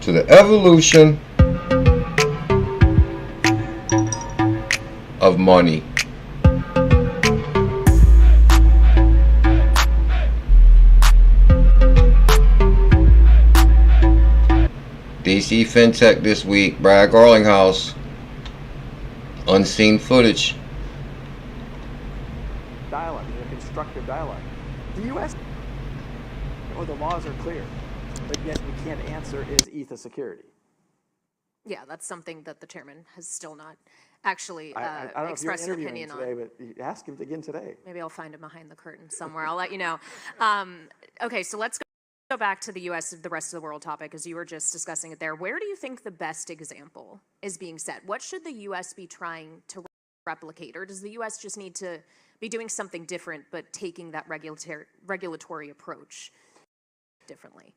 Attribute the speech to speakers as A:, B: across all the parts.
A: to the evolution of money. DC FinTech this week, Brad Garlinghouse, unseen footage.
B: Dialogue, a constructive dialogue. The U.S. or the laws are clear, but yet we can't answer is ETH a security?
C: Yeah, that's something that the chairman has still not actually
B: I don't know
C: expressed
B: if
C: an
B: you're
C: opinion
B: today,
C: on.
B: but ask him again today.
C: Maybe I'll find him behind the curtain somewhere. I'll let you know. Okay, so let's go back to the U.S., the rest of the world topic, as you were just discussing it there. Where do you think the best example is being set? What should the U.S. be trying to replicate? Or does the U.S. just need to be doing something different, but taking that regulatory approach differently?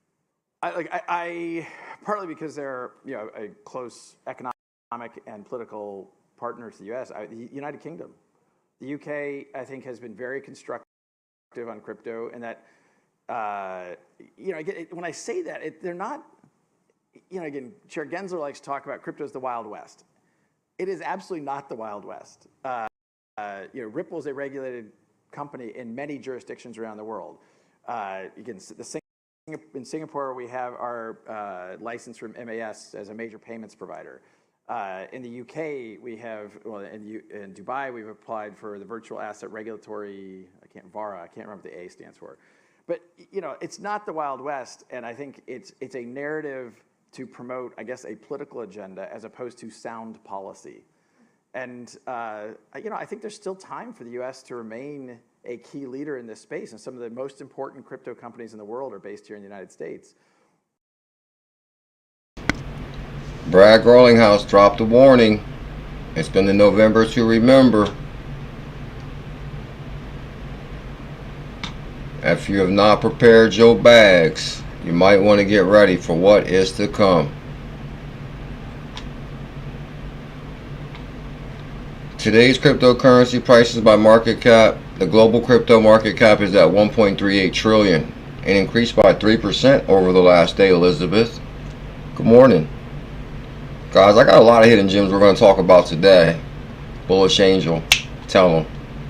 B: I partly because they're a close economic and political partner to the U.S. The United Kingdom, the UK, I think has been very constructive on crypto, and that again, when I say that, they're not. Again, Chair Gensler likes to talk about crypto as the Wild West. It is absolutely not the Wild West. Ripple is a regulated company in many jurisdictions around the world. In Singapore, we have our license from MAS as a major payments provider. In the UK, we have, in Dubai, we've applied for the virtual asset regulatory, VARA, I can't remember what the A stands for. But, it's not the Wild West, and I think it's a narrative to promote, I guess, a political agenda as opposed to sound policy. And, I think there's still time for the U.S. to remain a key leader in this space, and some of the most important crypto companies in the world are based here in the United States.
A: Brad Garlinghouse dropped a warning. It's been the November to remember. If you have not prepared your bags, you might want to get ready for what is to come. Today's cryptocurrency prices by market cap. The global crypto market cap is at 1.38 trillion and increased by 3% over the last day, Elizabeth. Good morning. Guys, I got a lot of hidden gems we're going to talk about today. Bullish Angel, tell them.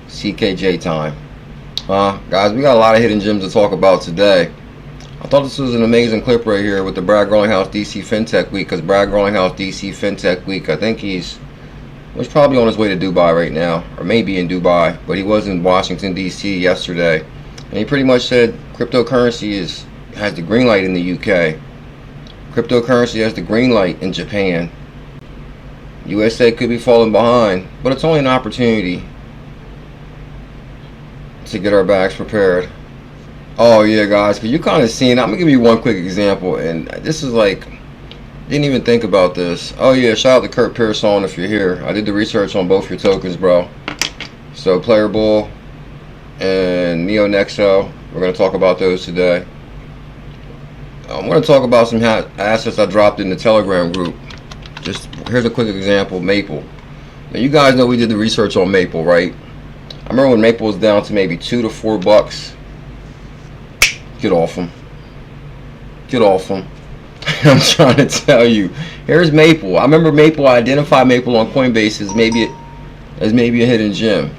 A: CKJ time. Guys, we got a lot of hidden gems to talk about today. I thought this was an amazing clip right here with the Brad Garlinghouse DC FinTech Week, because Brad Garlinghouse DC FinTech Week, I think he's probably on his way to Dubai right now, or maybe in Dubai, but he was in Washington, D.C. yesterday, and he pretty much said cryptocurrency has the green light in the UK. Cryptocurrency has the green light in Japan. USA could be falling behind, but it's only an opportunity to get our bags prepared. Oh yeah, guys, because you kind of seen, I'm going to give you one quick example, and this is like, didn't even think about this. Oh yeah, shout out to 𝕝𝕚𝕟𝕚 if you're here. I did the research on both your tokens, bro. So Player Bull and 𝕝𝕚𝕟𝕚𝕚, we're going to talk about those today. I'm going to talk about some assets I dropped in the Telegram group. Just here's a quick example, Maple. Now you guys know we did the research on Maple, right? I remember when Maple was down to maybe $2 to $4. Get off them. Get off them. I'm trying to tell you. Here's Maple. I remember Maple. I identified Maple on Coinbase as maybe a hidden gem,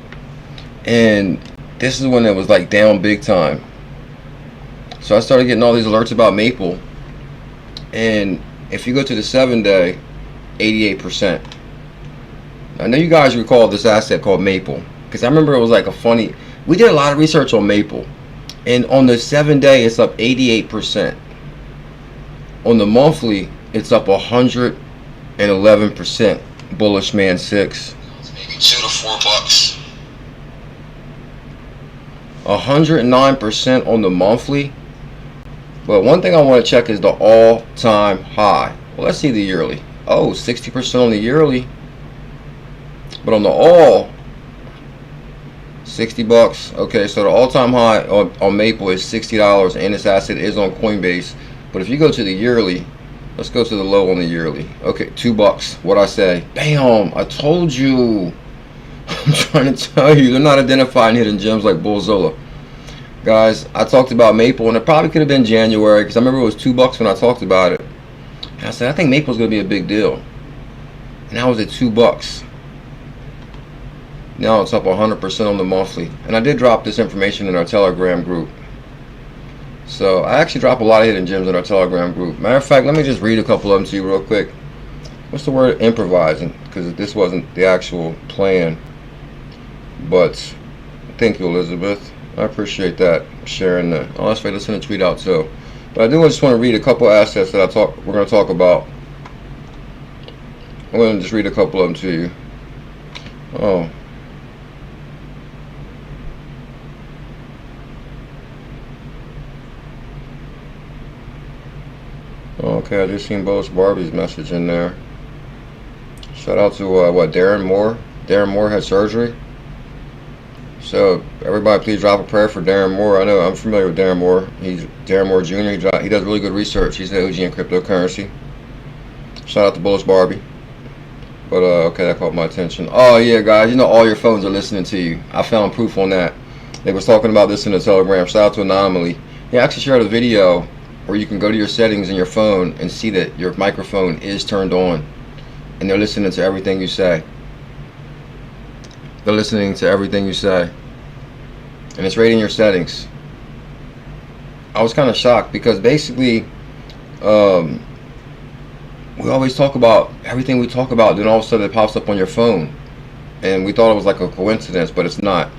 A: and this is when it was like down big time. So I started getting all these alerts about Maple, and if you go to the 7-day, 88%. I know you guys recall this asset called Maple, because I remember it was like a funny. We did a lot of research on Maple, and on the 7-day, it's up 88%. On the monthly, it's up 111%. Bullish Man 6. Maybe $2 to $4. 109% on the monthly. But one thing I want to check is the all-time high. Well, let's see the yearly. Oh, 60% on the yearly. But on the all, $60. Okay, so the all-time high on Maple is $60, and this asset is on Coinbase. But if you go to the yearly, let's go to the low on the yearly. Okay, $2. What'd I say? Bam! I told you. I'm trying to tell you, they're not identifying hidden gems like Bullzilla. Guys, I talked about Maple, and it probably could have been January, because I remember it was $2 when I talked about it. And I said, I think Maple's gonna be a big deal. And I was at $2. Now it's up 100% on the monthly. And I did drop this information in our Telegram group. So I actually drop a lot of hidden gems in our Telegram group. Matter of fact, let me just read a couple of them to you real quick. What's the word? Improvising, because this wasn't the actual plan. But thank you, Elizabeth. I appreciate that, sharing that. Oh, that's right. Let's send a tweet out too. But I do just want to read a couple assets that we're going to talk about. I'm going to just read a couple of them to you. Oh. Okay, I just seen Barbie's message in there. Shout out to what, Darren Moore. Darren Moore had surgery. So everybody, please drop a prayer for Darren Moore. I know I'm familiar with Darren Moore. He's Darren Moore Jr. He does really good research. He's an OG in cryptocurrency. Shout out to Bullish Barbie. But okay, that caught my attention. Oh yeah, guys, you know all your phones are listening to you. I found proof on that. They was talking about this in the Telegram. Shout out to Anomaly. He actually shared a video where you can go to your settings in your phone and see that your microphone is turned on, and they're listening to everything you say. They're listening to everything you say, and it's rating your settings. I was kind of shocked because basically we always talk about everything we talk about, then all of a sudden it pops up on your phone, and we thought it was like a coincidence, but it's not.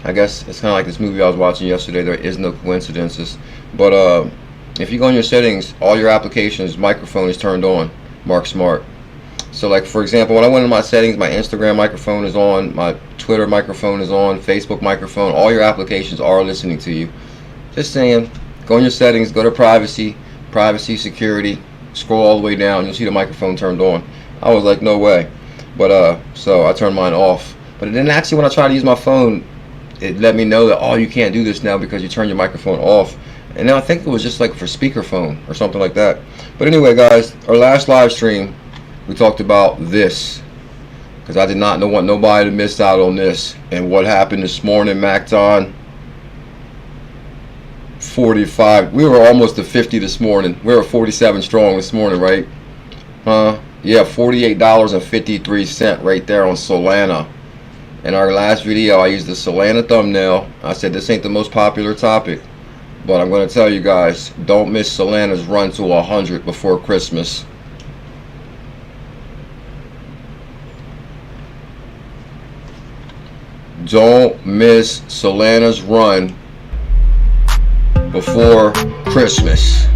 A: I guess it's kind of like this movie I was watching yesterday. There is no coincidences. But if you go in your settings, all your applications, microphone is turned on. Mark Smart. So like for example, when I went in my settings, my Instagram microphone is on, my Twitter microphone is on, Facebook microphone, all your applications are listening to you. Just saying, go in your settings, go to privacy, security, scroll all the way down, you'll see the microphone turned on. I was like, no way. But so I turned mine off. But then actually when I tried to use my phone, it let me know that, oh, you can't do this now because you turned your microphone off. And now I think it was just like for speakerphone or something like that. But anyway, guys, our last live stream, we talked about this because I did not want nobody to miss out on this. And what happened this morning, Macton? 45. We were almost to 50 this morning. We were 47 strong this morning, right? Yeah, $48.53 right there on Solana. In our last video, I used the Solana thumbnail. I said this ain't the most popular topic, but I'm going to tell you guys, don't miss Solana's run to 100 before Christmas. Don't miss Solana's run before Christmas.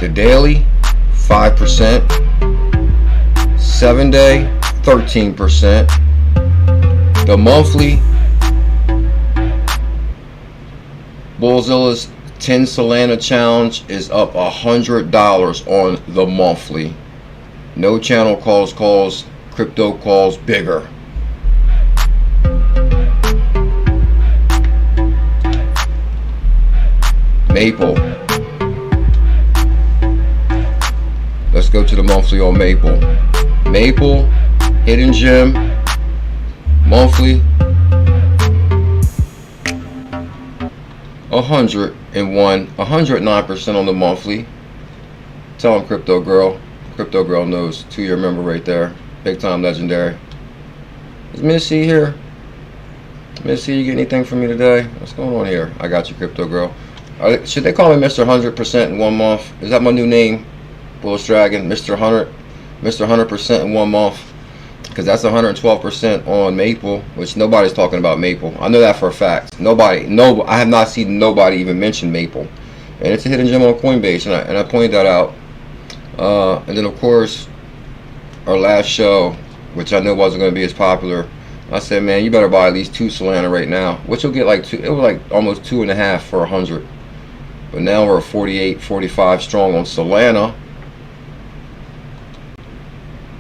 A: The daily, 5%. 7-day, 13%. The monthly, BuLLZiLla's 10 Solana challenge is up $100 on the monthly. No channel calls crypto calls bigger. Maple. Let's go to the monthly on Maple. Maple, hidden gem, monthly, 109% on the monthly. Tell him Crypto Girl. Crypto Girl knows. 2-year member right there. Big time legendary. Is Missy here? Missy, you get anything from me today? What's going on here? I got you, Crypto Girl. Should they call me Mr. 100% in 1 month? Is that my new name? Bullish Dragon, Mr. 100, Mr. 100% in 1 month. Because that's 112% on Maple, which nobody's talking about Maple. I know that for a fact. I have not seen nobody even mention Maple. And it's a hidden gem on Coinbase, and I pointed that out. And then of course, our last show, which I know wasn't going to be as popular, I said, man, you better buy at least 2 Solana right now, which you'll get like 2. It was like almost 2.5 for 100. But now we're 48, 45 strong on Solana.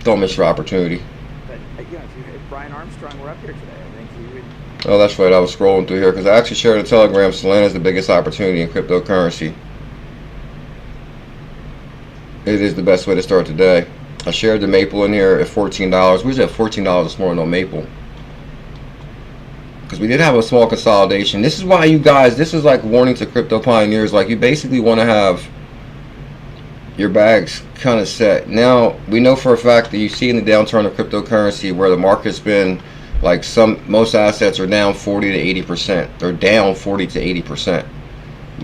A: Don't miss your opportunity.
B: But yeah, if Brian Armstrong were up here today, I think he would.
A: Oh, that's right. I was scrolling through here because I actually shared a Telegram. Solana is the biggest opportunity in cryptocurrency. It is the best way to start today. I shared the Maple in here at $14. We was at $14 this morning on Maple. Because we did have a small consolidation. This is why you guys, this is like warning to crypto pioneers. Like you basically want to have your bag's kind of set. Now, we know for a fact that you see in the downturn of cryptocurrency where the market's been like most assets are down 40 to 80%. They're down 40 to 80%.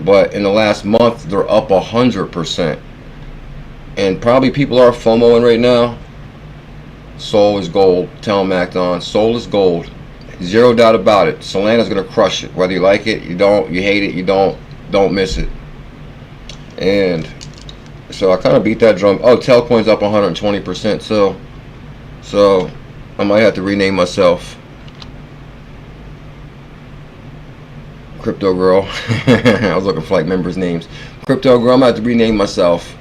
A: But in the last month, they're up 100%. And probably people are FOMOing right now. Sol is gold. Tell them act on. Sol is gold. Zero doubt about it. Solana's going to crush it. Whether you like it, you don't, you hate it, you don't miss it. And so I kind of beat that drum. Oh, Telcoin's up 120%. So I might have to rename myself Crypto Girl. I was looking for like members' names. Crypto Girl. I'm gonna have to rename myself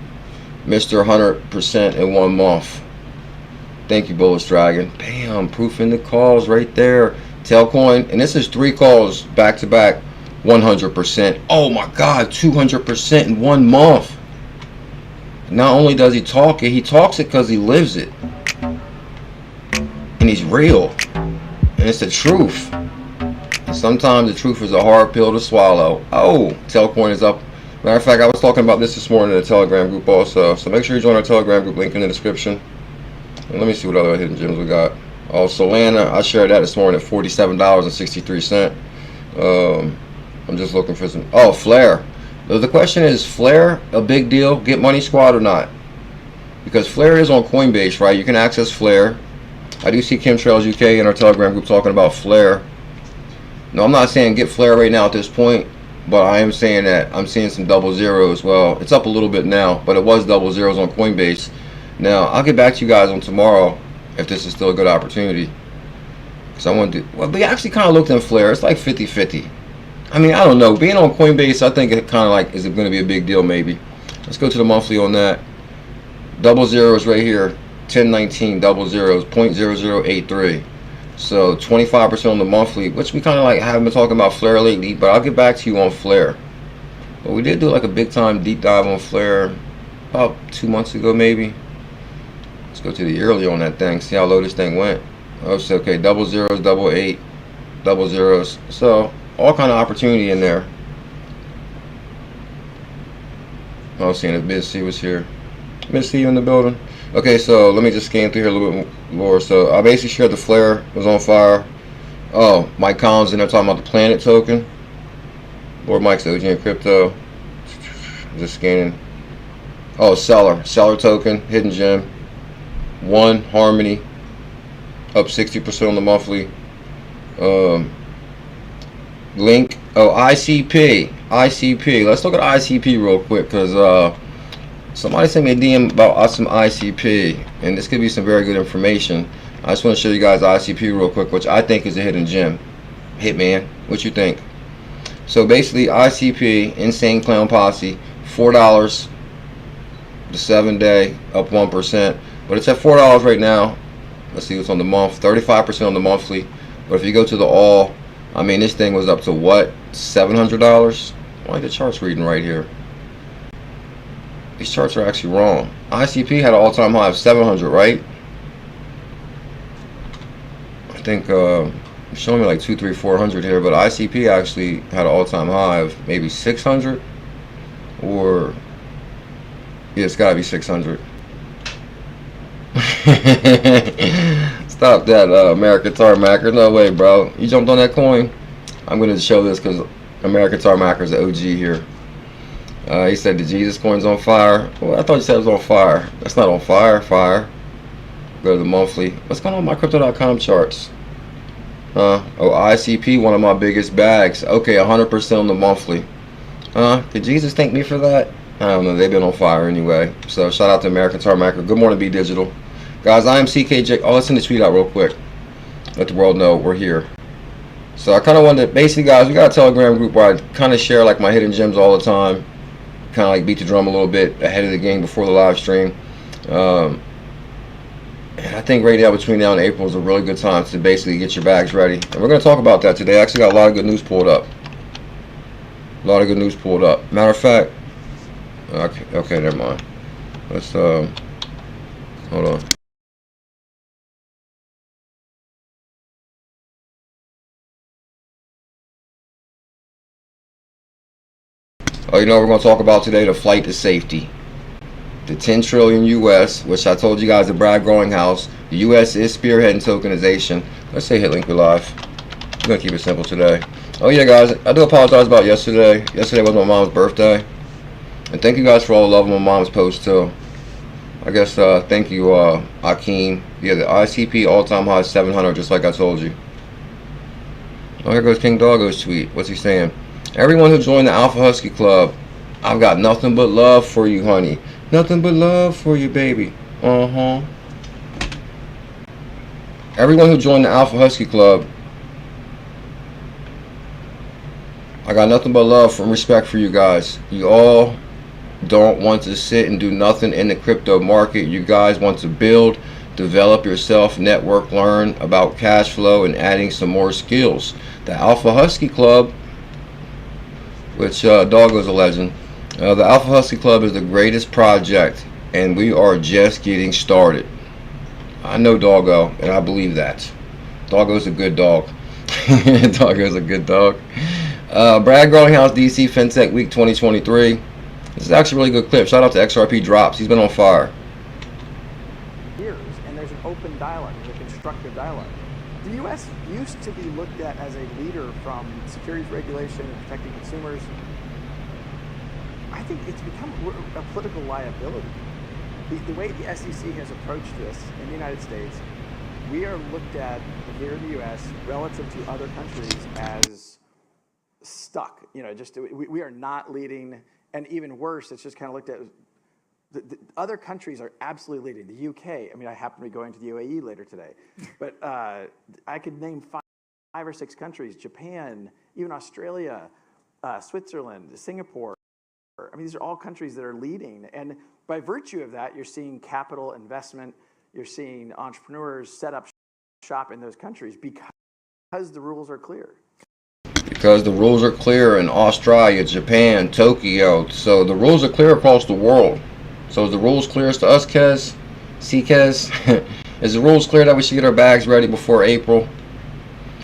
A: Mr. 100% in 1 month. Thank you, Bullish Dragon. Bam, proof in the calls right there. Telcoin, and this is 3 calls back to back, 100%. Oh my God, 200% in 1 month. Not only does he talk it, he talks it because he lives it, and he's real, and it's the truth. And sometimes the truth is a hard pill to swallow. Oh, Telcoin is up. Matter of fact, I was talking about this morning in the Telegram group also. So make sure you join our Telegram group, link in the description. And let me see what other hidden gems we got. Oh, Solana, I shared that this morning at $47.63. I'm just looking for some. Oh, Flare. The question is, Flare a big deal? Get Money Squad or not? Because Flare is on Coinbase, right? You can access Flare. I do see Chemtrails UK in our Telegram group talking about Flare. No, I'm not saying get Flare right now at this point, but I am saying that I'm seeing some double zeros. Well, it's up a little bit now, but it was double zeros on Coinbase. Now, I'll get back to you guys on tomorrow if this is still a good opportunity. Because I want to, well, we actually kind of looked at Flare. It's like 50-50. I mean, I don't know. Being on Coinbase, I think it kind of like, is it going to be a big deal maybe? Let's go to the monthly on that. Double zeros right here. 1019 double zeros, 0.0083. So 25% on the monthly, which we kind of like haven't been talking about Flare lately, but I'll get back to you on Flare. But we did do like a big time deep dive on Flare about 2 months ago maybe. Let's go to the yearly on that thing, see how low this thing went. Oh, so okay, double zeros, double eight, double zeros. So all kind of opportunity in there. I was seeing if Ms. C was here. Ms. C in the building. Okay, so let me just scan through here a little bit more. So I basically shared the Flare was on fire. Oh, Mike Collins in there talking about the Planet token. Lord Mike's OG in crypto. Just scanning. Oh, Seller token, hidden gem. One Harmony, up 60% on the monthly. Link. Oh, ICP. Let's look at ICP real quick because somebody sent me a DM about some ICP, and this could be some very good information. I just want to show you guys ICP real quick, which I think is a hidden gem. Hitman, what you think? So basically, ICP, Insane Clown Posse, $4. The 7-day, up 1%, but it's at $4 right now. Let's see what's on the month. 35% on the monthly. But if you go to the all, I mean, this thing was up to what? $700. Why are the charts reading right here? These charts are actually wrong. ICP had an all-time high of 700, right? I think it's showing me like 200, 300, 400 here, but ICP actually had an all-time high of maybe 600, or yeah, it's gotta be 600. Stop that, American Tarmacker. No way, bro. You jumped on that coin? I'm gonna show this because American Tarmacker is the OG here. He said the Jesus coin's on fire. Well, I thought you said it was on fire. That's not on fire. Fire. Go to the monthly. What's going on with my crypto.com charts? Oh, ICP, one of my biggest bags. Okay, 100% on the monthly. Did Jesus thank me for that? I don't know. They've been on fire anyway. So shout out to American Tarmacker. Good morning, Be Digital. Guys, I am CKJ. Oh, let's send the tweet out real quick. Let the world know we're here. So I kind of wanted to, basically, guys, we got a Telegram group where I kind of share like my hidden gems all the time. Kind of like beat the drum a little bit ahead of the game before the live stream. And I think right now, between now and April, is a really good time to basically get your bags ready. And we're going to talk about that today. I actually got a lot of good news pulled up. Matter of fact, okay, never mind. Let's, hold on. Oh, you know what we're going to talk about today? The flight to safety. the 10 trillion US, which I told you guys the Brad Growing House. The US is spearheading tokenization. Let's say hit link live. I'm gonna keep it simple today. Oh yeah, guys, I do apologize about yesterday. Yesterday was my mom's birthday, and thank you guys for all the love on my mom's post too. I guess thank you, Akeem. Yeah, the ICP all-time high is 700, just like I told you. Oh, here goes King Doggo's tweet. What's he saying? Everyone who joined the Alpha Husky Club, I've got nothing but love for you, honey. Nothing but love for you, baby. Everyone who joined the Alpha Husky Club, I got nothing but love and respect for you guys. You all don't want to sit and do nothing in the crypto market. You guys want to build, develop yourself, network, learn about cash flow, and adding some more skills. The Alpha Husky Club, which Doggo's a legend. The Alpha Husky Club is the greatest project, and we are just getting started. I know Doggo, and I believe that. Doggo's a good dog. Doggo's a good dog. Brad Growing House DC FinTech Week 2023. This is actually a really good clip. Shout out to XRP Drops. He's been on fire.
B: And there's an open dialogue, there's a constructive dialogue. The U.S. used to be looked at as a leader from securities regulation and protecting consumers. I think it's become a political liability. The way the SEC has approached this in the United States, we are looked at here in the U.S. relative to other countries as stuck. You know, just we are not leading, and even worse, it's just kind of looked at. The other countries are absolutely leading. The UK, I mean, I happen to be going to the UAE later today, but I could name five or six countries, Japan, even Australia, Switzerland, Singapore. I mean, these are all countries that are leading. And by virtue of that, you're seeing capital investment, you're seeing entrepreneurs set up shop in those countries because the rules are clear.
A: Because the rules are clear in Australia, Japan, Tokyo. So the rules are clear across the world. So is the rules clear to us, Kez? Kez? Is the rules clear that we should get our bags ready before April?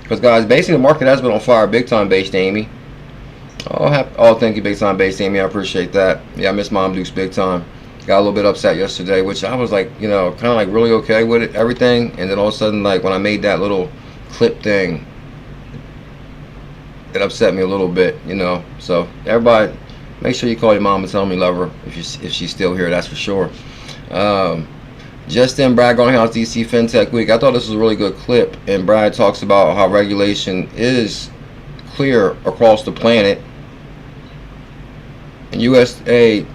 A: Because, guys, basically the market has been on fire big time, based Amy. Oh, thank you, big time, based Amy. I appreciate that. Yeah, I miss Mom Dukes big time. Got a little bit upset yesterday, which I was like, you know, kind of like really okay with it, everything. And then all of a sudden, like when I made that little clip thing, it upset me a little bit, you know. So everybody, make sure you call your mom and tell me love her if she's still here, that's for sure. Just in Brad Growing House DC FinTech Week, I thought this was a really good clip, and Brad talks about how regulation is clear across the planet. And USA,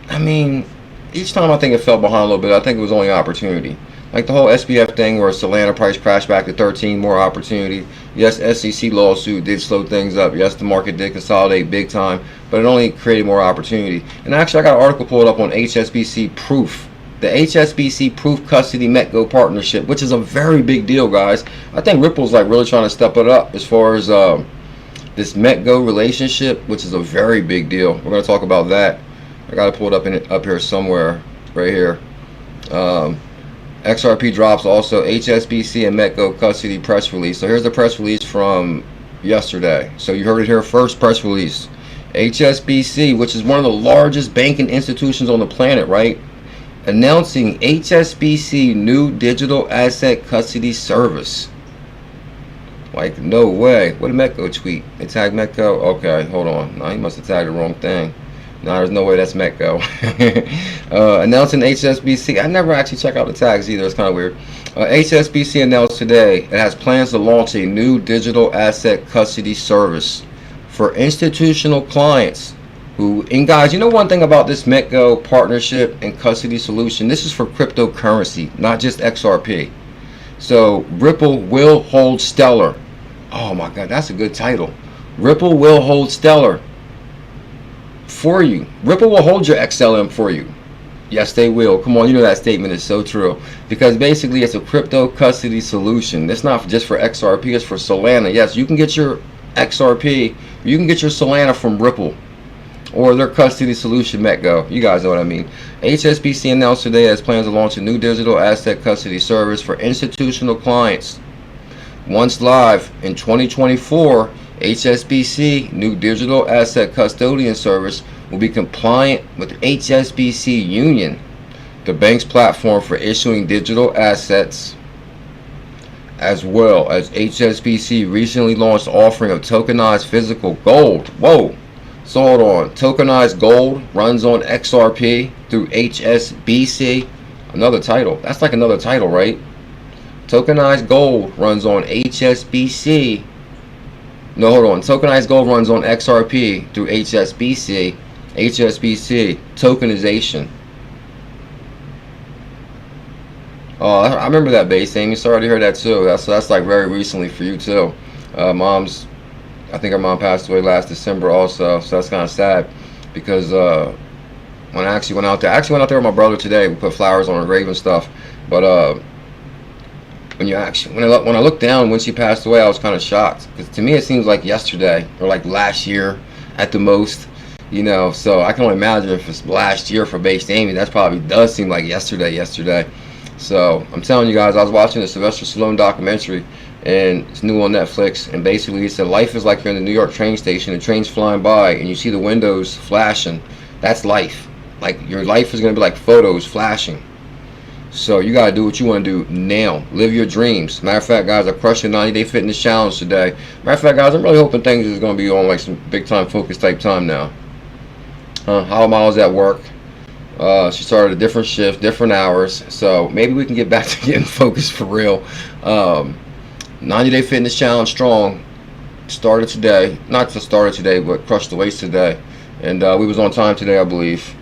A: I mean, each time I think it fell behind a little bit, I think it was only opportunity. Like the whole SPF thing where Solana price crashed back to 13, more opportunity. Yes, SEC lawsuit did slow things up. Yes, the market did consolidate big time, but it only created more opportunity. And actually, I got an article pulled up on HSBC Proof. The HSBC Proof Custody 𝕝𝕝𝕝 partnership, which is a very big deal, guys. I think Ripple's like really trying to step it up as far as this 𝕝𝕝𝕝 relationship, which is a very big deal. We're going to talk about that. I got to pull it up here somewhere, right here. XRP drops also HSBC and 𝕝𝕝𝕝 custody press release. So here's the press release from yesterday. So you heard it here first, press release. HSBC, which is one of the largest banking institutions on the planet, right? Announcing HSBC new digital asset custody service. Like, no way. What did 𝕝𝕝𝕝 tweet? They tagged 𝕝𝕝𝕝𝕝? Okay, hold on. No, he must have tagged the wrong thing. No, there's no way that's 𝕝𝕝𝕝𝕝. Announcing HSBC. I never actually check out the tags either. It's kind of weird. HSBC announced today it has plans to launch a new digital asset custody service for institutional clients who, and guys, you know one thing about this 𝕝𝕝𝕝 partnership and custody solution, this is for cryptocurrency, not just XRP. So Ripple will hold Stellar. Oh my God, that's a good title. Ripple will hold Stellar for you. Ripple will hold your XLM for you. Yes, they will. Come on, you know that statement is so true. Because basically it's a crypto custody solution. It's not just for XRP, it's for Solana. Yes, you can get your XRP, you can get your Solana from Ripple or their custody solution 𝕝𝕝𝕝𝕝. You guys know what I mean. HSBC announced today it has plans to launch a new digital asset custody service for institutional clients. Once live in 2024, HSBC new digital asset custodian service will be compliant with HSBC Union, the bank's platform for issuing digital assets, as well as HSBC recently launched offering of tokenized physical gold. Whoa. So hold on. Tokenized gold runs on XRP through HSBC. Another title. That's like another title, right? Tokenized gold runs on HSBC. No, hold on. Tokenized gold runs on XRP through HSBC. HSBC. Tokenization. Oh, I remember that base, Amy. Sorry to hear that too. That's like very recently for you too. I think her mom passed away last December also, so that's kind of sad because when I actually went out there, with my brother today. We put flowers on her grave and stuff. But when I looked down when she passed away, I was kind of shocked because to me it seems like yesterday or like last year at the most, you know. So I can only imagine if it's last year for Base Amy, that probably does seem like yesterday. So I'm telling you guys, I was watching the Sylvester Stallone documentary, and it's new on Netflix, and basically he said life is like you're in the New York train station, the train's flying by and you see the windows flashing. That's life. Like your life is going to be like photos flashing. So you got to do what you want to do now. Live your dreams. Matter of fact, guys, I crushed the 90-day fitness challenge today. Matter of fact, guys, I'm really hoping things is going to be on like some big time focus type time now. How am I at work? She started a different shift, different hours, so maybe we can get back to getting focused for real. 90-day fitness challenge strong started today. Not just started today, but crushed the weights today, and we was on time today, I believe.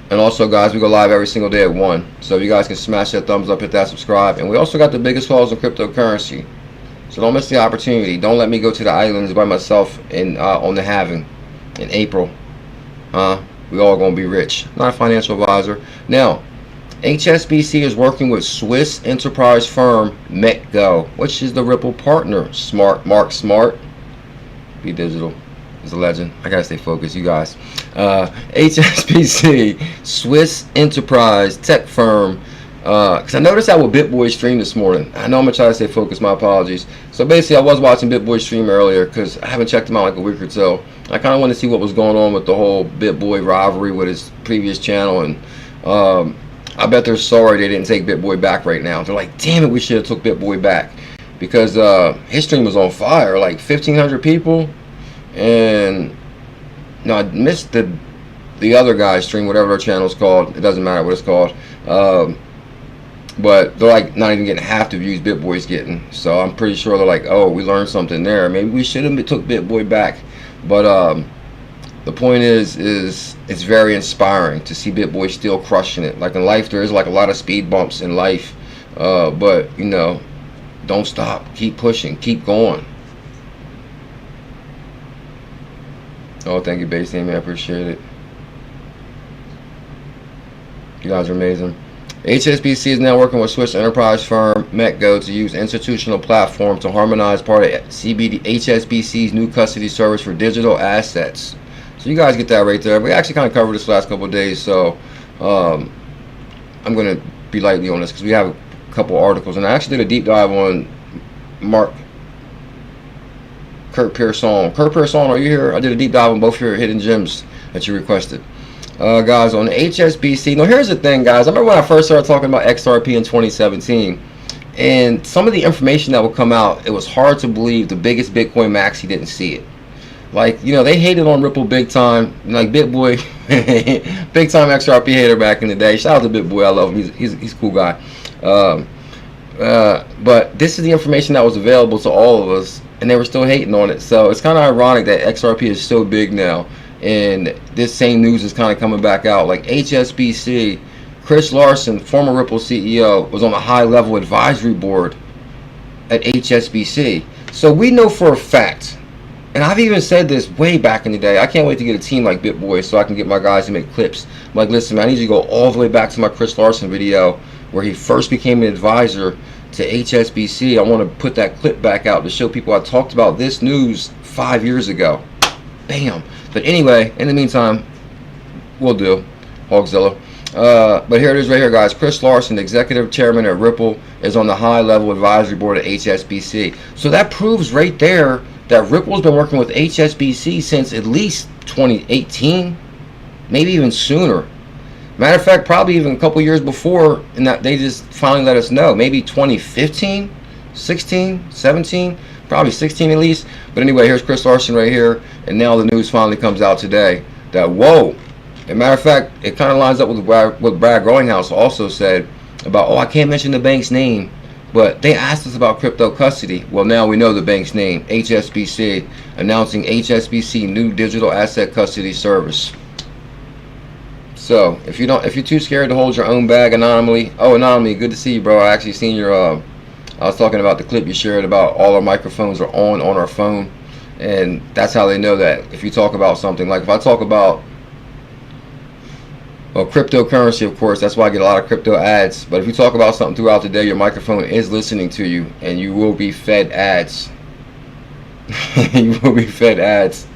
A: And also, guys, we go live every single day at 1, so you guys can smash that thumbs up, hit that subscribe. And we also got the biggest calls in cryptocurrency, so don't miss the opportunity. Don't let me go to the islands by myself in on the halving in April. We all gonna be rich. Not a financial advisor. Now, HSBC is working with Swiss enterprise firm 𝕝𝕝𝕟, which is the Ripple partner. Mark Smart. Be digital. He's a legend. I gotta stay focused, you guys. HSBC, Swiss enterprise tech firm. Because I noticed that with BitBoy stream this morning. I know I'm gonna try to stay focused. My apologies. So basically, I was watching BitBoy stream earlier because I haven't checked him out like a week or so. I kind of want to see what was going on with the whole BitBoy rivalry with his previous channel, and I bet they're sorry they didn't take BitBoy back right now. They're like, damn it, we should have took BitBoy back because his stream was on fire, like 1,500 people, and no, I missed the other guy's stream, whatever their channel's called. It doesn't matter what it's called. But they're like not even getting half the views BitBoy's getting. So I'm pretty sure they're like, oh, we learned something there. Maybe we should have took BitBoy back. But the point is it's very inspiring to see BitBoy still crushing it. Like in life, there is like a lot of speed bumps in life, but you know, don't stop. Keep pushing. Keep going. Oh, thank you, Base Amy. I appreciate it. You guys are amazing. HSBC is now working with Swiss enterprise firm 𝕝𝕝𝕟 to use institutional platform to harmonize part of HSBC's new custody service for digital assets. So you guys get that right there. We actually kind of covered this last couple of days, so I'm going to be lightly on this because we have a couple articles, and I actually did a deep dive on Kurt Pearson. Kurt Pearson, are you here? I did a deep dive on both your hidden gems that you requested. Guys, on HSBC. Now, here's the thing, guys. I remember when I first started talking about XRP in 2017, and some of the information that would come out, it was hard to believe the biggest Bitcoin maxi didn't see it. Like, you know, they hated on Ripple big time. Like BitBoy, big time XRP hater back in the day. Shout out to BitBoy. I love him. He's a cool guy. But this is the information that was available to all of us, and they were still hating on it. So it's kind of ironic that XRP is so big now, and this same news is kind of coming back out. Like HSBC, Chris Larsen, former Ripple CEO, was on a high-level advisory board at HSBC. So we know for a fact, and I've even said this way back in the day, I can't wait to get a team like BitBoy so I can get my guys to make clips. I'm like, listen, man, I need you to go all the way back to my Chris Larsen video where he first became an advisor to HSBC. I want to put that clip back out to show people I talked about this news 5 years ago. Bam. But anyway, in the meantime, we'll do Hogzilla. But here it is right here, guys. Chris Larsen, executive chairman at Ripple, is on the high-level advisory board at HSBC. So that proves right there that Ripple's been working with HSBC since at least 2018, maybe even sooner. Matter of fact, probably even a couple years before, and that they just finally let us know. Maybe 2015, 16, 17, probably 16 at least. But anyway, here's Chris Larson right here, and now the news finally comes out today that, whoa. As a matter of fact, it kind of lines up with what Brad Growinghouse also said about, oh, I can't mention the bank's name, but they asked us about crypto custody. Well, now we know the bank's name, HSBC, announcing HSBC new digital asset custody service. So if you're too scared to hold your own bag anonymously, oh, anonymously, good to see you, bro. I actually seen your I was talking about the clip you shared about all our microphones are on our phone, and that's how they know that if you talk about something. Like if I talk about, well, cryptocurrency, of course, that's why I get a lot of crypto ads. But if you talk about something throughout the day, your microphone is listening to you, and you will be fed ads. You will be fed ads.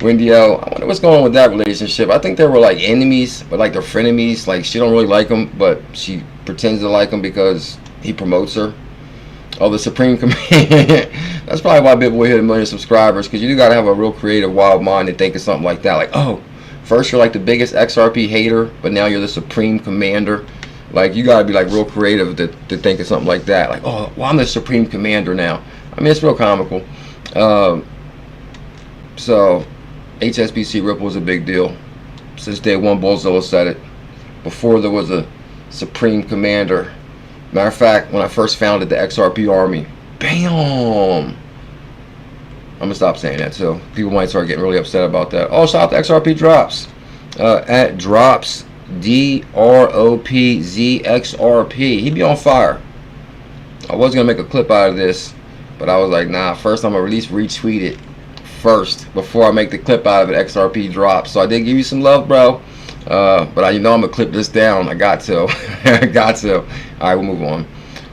A: Wendy O, I wonder what's going on with that relationship. I think they were like enemies, but like they're frenemies. Like she don't really like him, but she pretends to like him because he promotes her. Oh, the Supreme Command. That's probably why Big Boy hit 1 million subscribers, because you do gotta have a real creative, wild mind to think of something like that. Like, oh, first you're like the biggest XRP hater, but now you're the Supreme Commander. Like you gotta be like real creative to think of something like that. Like, oh, well, I'm the Supreme Commander now. I mean, it's real comical. So HSBC Ripple is a big deal. Since day one, BuLLZiLLa said it. Before there was a Supreme Commander. Matter of fact, when I first founded the XRP army, bam! I'm gonna stop saying that too. People might start getting really upset about that. Oh, shout out to XRP Drops. At Drops DROPZXRP. He be on fire. I was gonna make a clip out of this, but I was like, nah, first I'm gonna at least retweet it first before I make the clip out of it. XRP Drops. So I did give you some love, bro. But you know I'm gonna clip this down. I got to. I got to. All right, we'll move on.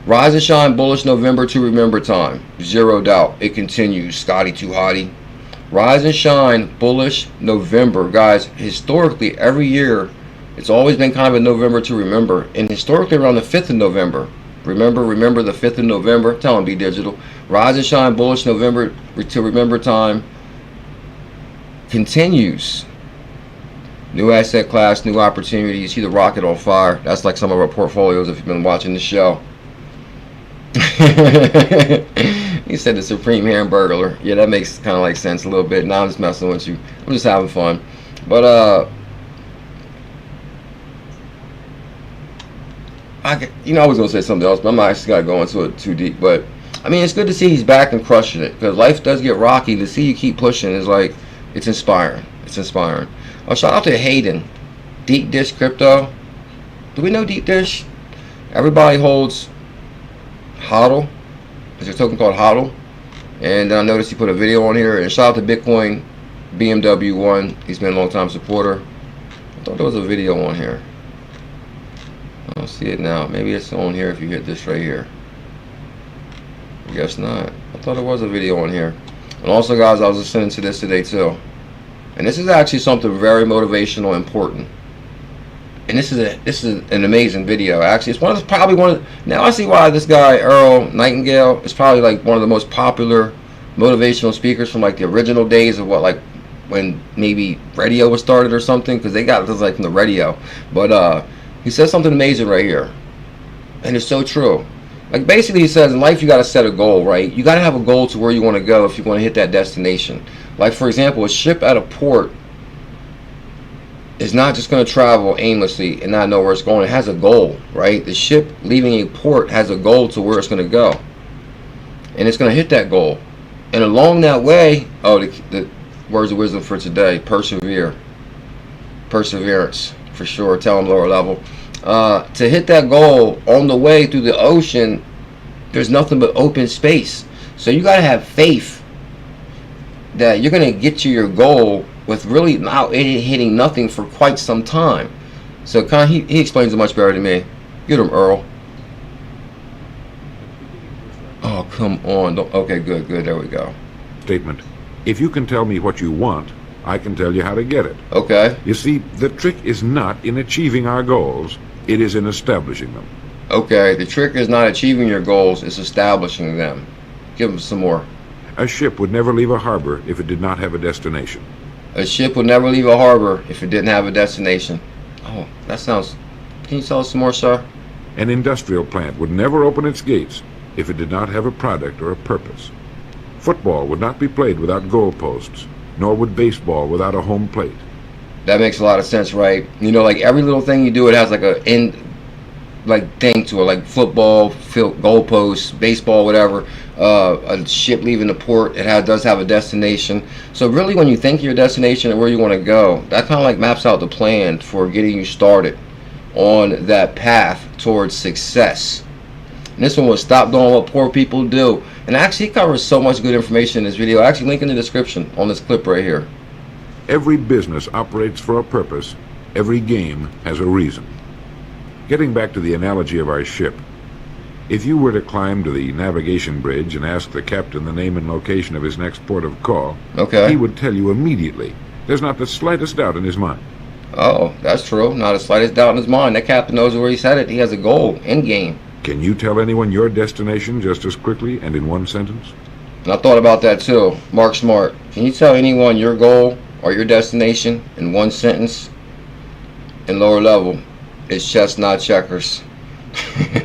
A: Rise and shine, bullish November to remember time. Zero doubt. It continues. Scotty too hottie. Rise and shine, bullish November, guys. Historically, every year, it's always been kind of a November to remember, and historically around the 5th of November. Remember the 5th of November. Tell them, Be Digital. Rise and shine, bullish November to remember time. Continues. New asset class, new opportunity. You see the rocket on fire. That's like some of our portfolios if you've been watching the show. He said the Supreme Hamburglar. Yeah, that makes kind of like sense a little bit. Now I'm just messing with you. I'm just having fun. But I was gonna say something else, but I'm not actually gonna go into it too deep. But I mean, it's good to see he's back and crushing it, because life does get rocky. To see you keep pushing is like, it's inspiring. It's inspiring. Oh, shout out to Hayden, Deep Dish Crypto. Do we know Deep Dish? Everybody holds HODL. There's a token called HODL, and I noticed he put a video on here. And shout out to Bitcoin BMW1. He's been a long time supporter. I thought there was a video on here. I don't see it now. Maybe it's on here if you hit this right here. I guess not. I thought there was a video on here. And also, guys, I was listening to this today too. And this is actually something very motivational and important. And this is an amazing video. Actually, it's probably one of now I see why this guy Earl Nightingale is probably like one of the most popular motivational speakers from like the original days of when maybe radio was started or something, because they got this like from the radio. But he says something amazing right here, and it's so true. Like basically he says in life you got to set a goal, right? You got to have a goal to where you want to go if you want to hit that destination. Like for example, a ship at a port is not just going to travel aimlessly and not know where it's going. It has a goal, right? The ship leaving a port has a goal to where it's going to go, and it's going to hit that goal. And along that way, oh, the words of wisdom for today: persevere, perseverance for sure. Tell them lower level. To hit that goal on the way through the ocean, there's nothing but open space. So you got to have faith that you're going to get to your goal with really not hitting nothing for quite some time. So kind of he explains it much better than me. Get him, Earl. Oh, come on. Okay, good. There we go.
D: Statement. If you can tell me what you want, I can tell you how to get it.
A: Okay.
D: You see, the trick is not in achieving our goals, it is in establishing them.
A: Okay, the trick is not achieving your goals, it's establishing them. Give them some more.
D: A ship would never leave a harbor if it did not have a destination.
A: A ship would never leave a harbor if it didn't have a destination. Oh, that sounds... Can you tell us some more, sir?
D: An industrial plant would never open its gates if it did not have a product or a purpose. Football would not be played without goalposts, nor would baseball without a home plate.
A: That makes a lot of sense, right? You know, like every little thing you do, it has like a end, like thing to it, like football, goalposts, baseball, whatever. A ship leaving the port, does have a destination. So really, when you think of your destination and where you want to go, that kind of like maps out the plan for getting you started on that path towards success. And this one was stop doing what poor people do. And actually, he covers so much good information in this video. Actually, link in the description on this clip right here.
D: Every business operates for a purpose. Every game has a reason. Getting back to the analogy of our ship, if you were to climb to the navigation bridge and ask the captain the name and location of his next port of call,
A: okay,
D: he would tell you immediately. There's not the slightest doubt in his mind.
A: Oh, that's true. Not the slightest doubt in his mind. That captain knows where he's headed. He has a goal, end game.
D: Can you tell anyone your destination just as quickly and in one sentence?
A: And I thought about that too. Mark Smart. Can you tell anyone your goal or your destination in one sentence? In lower level, it's chess, not checkers.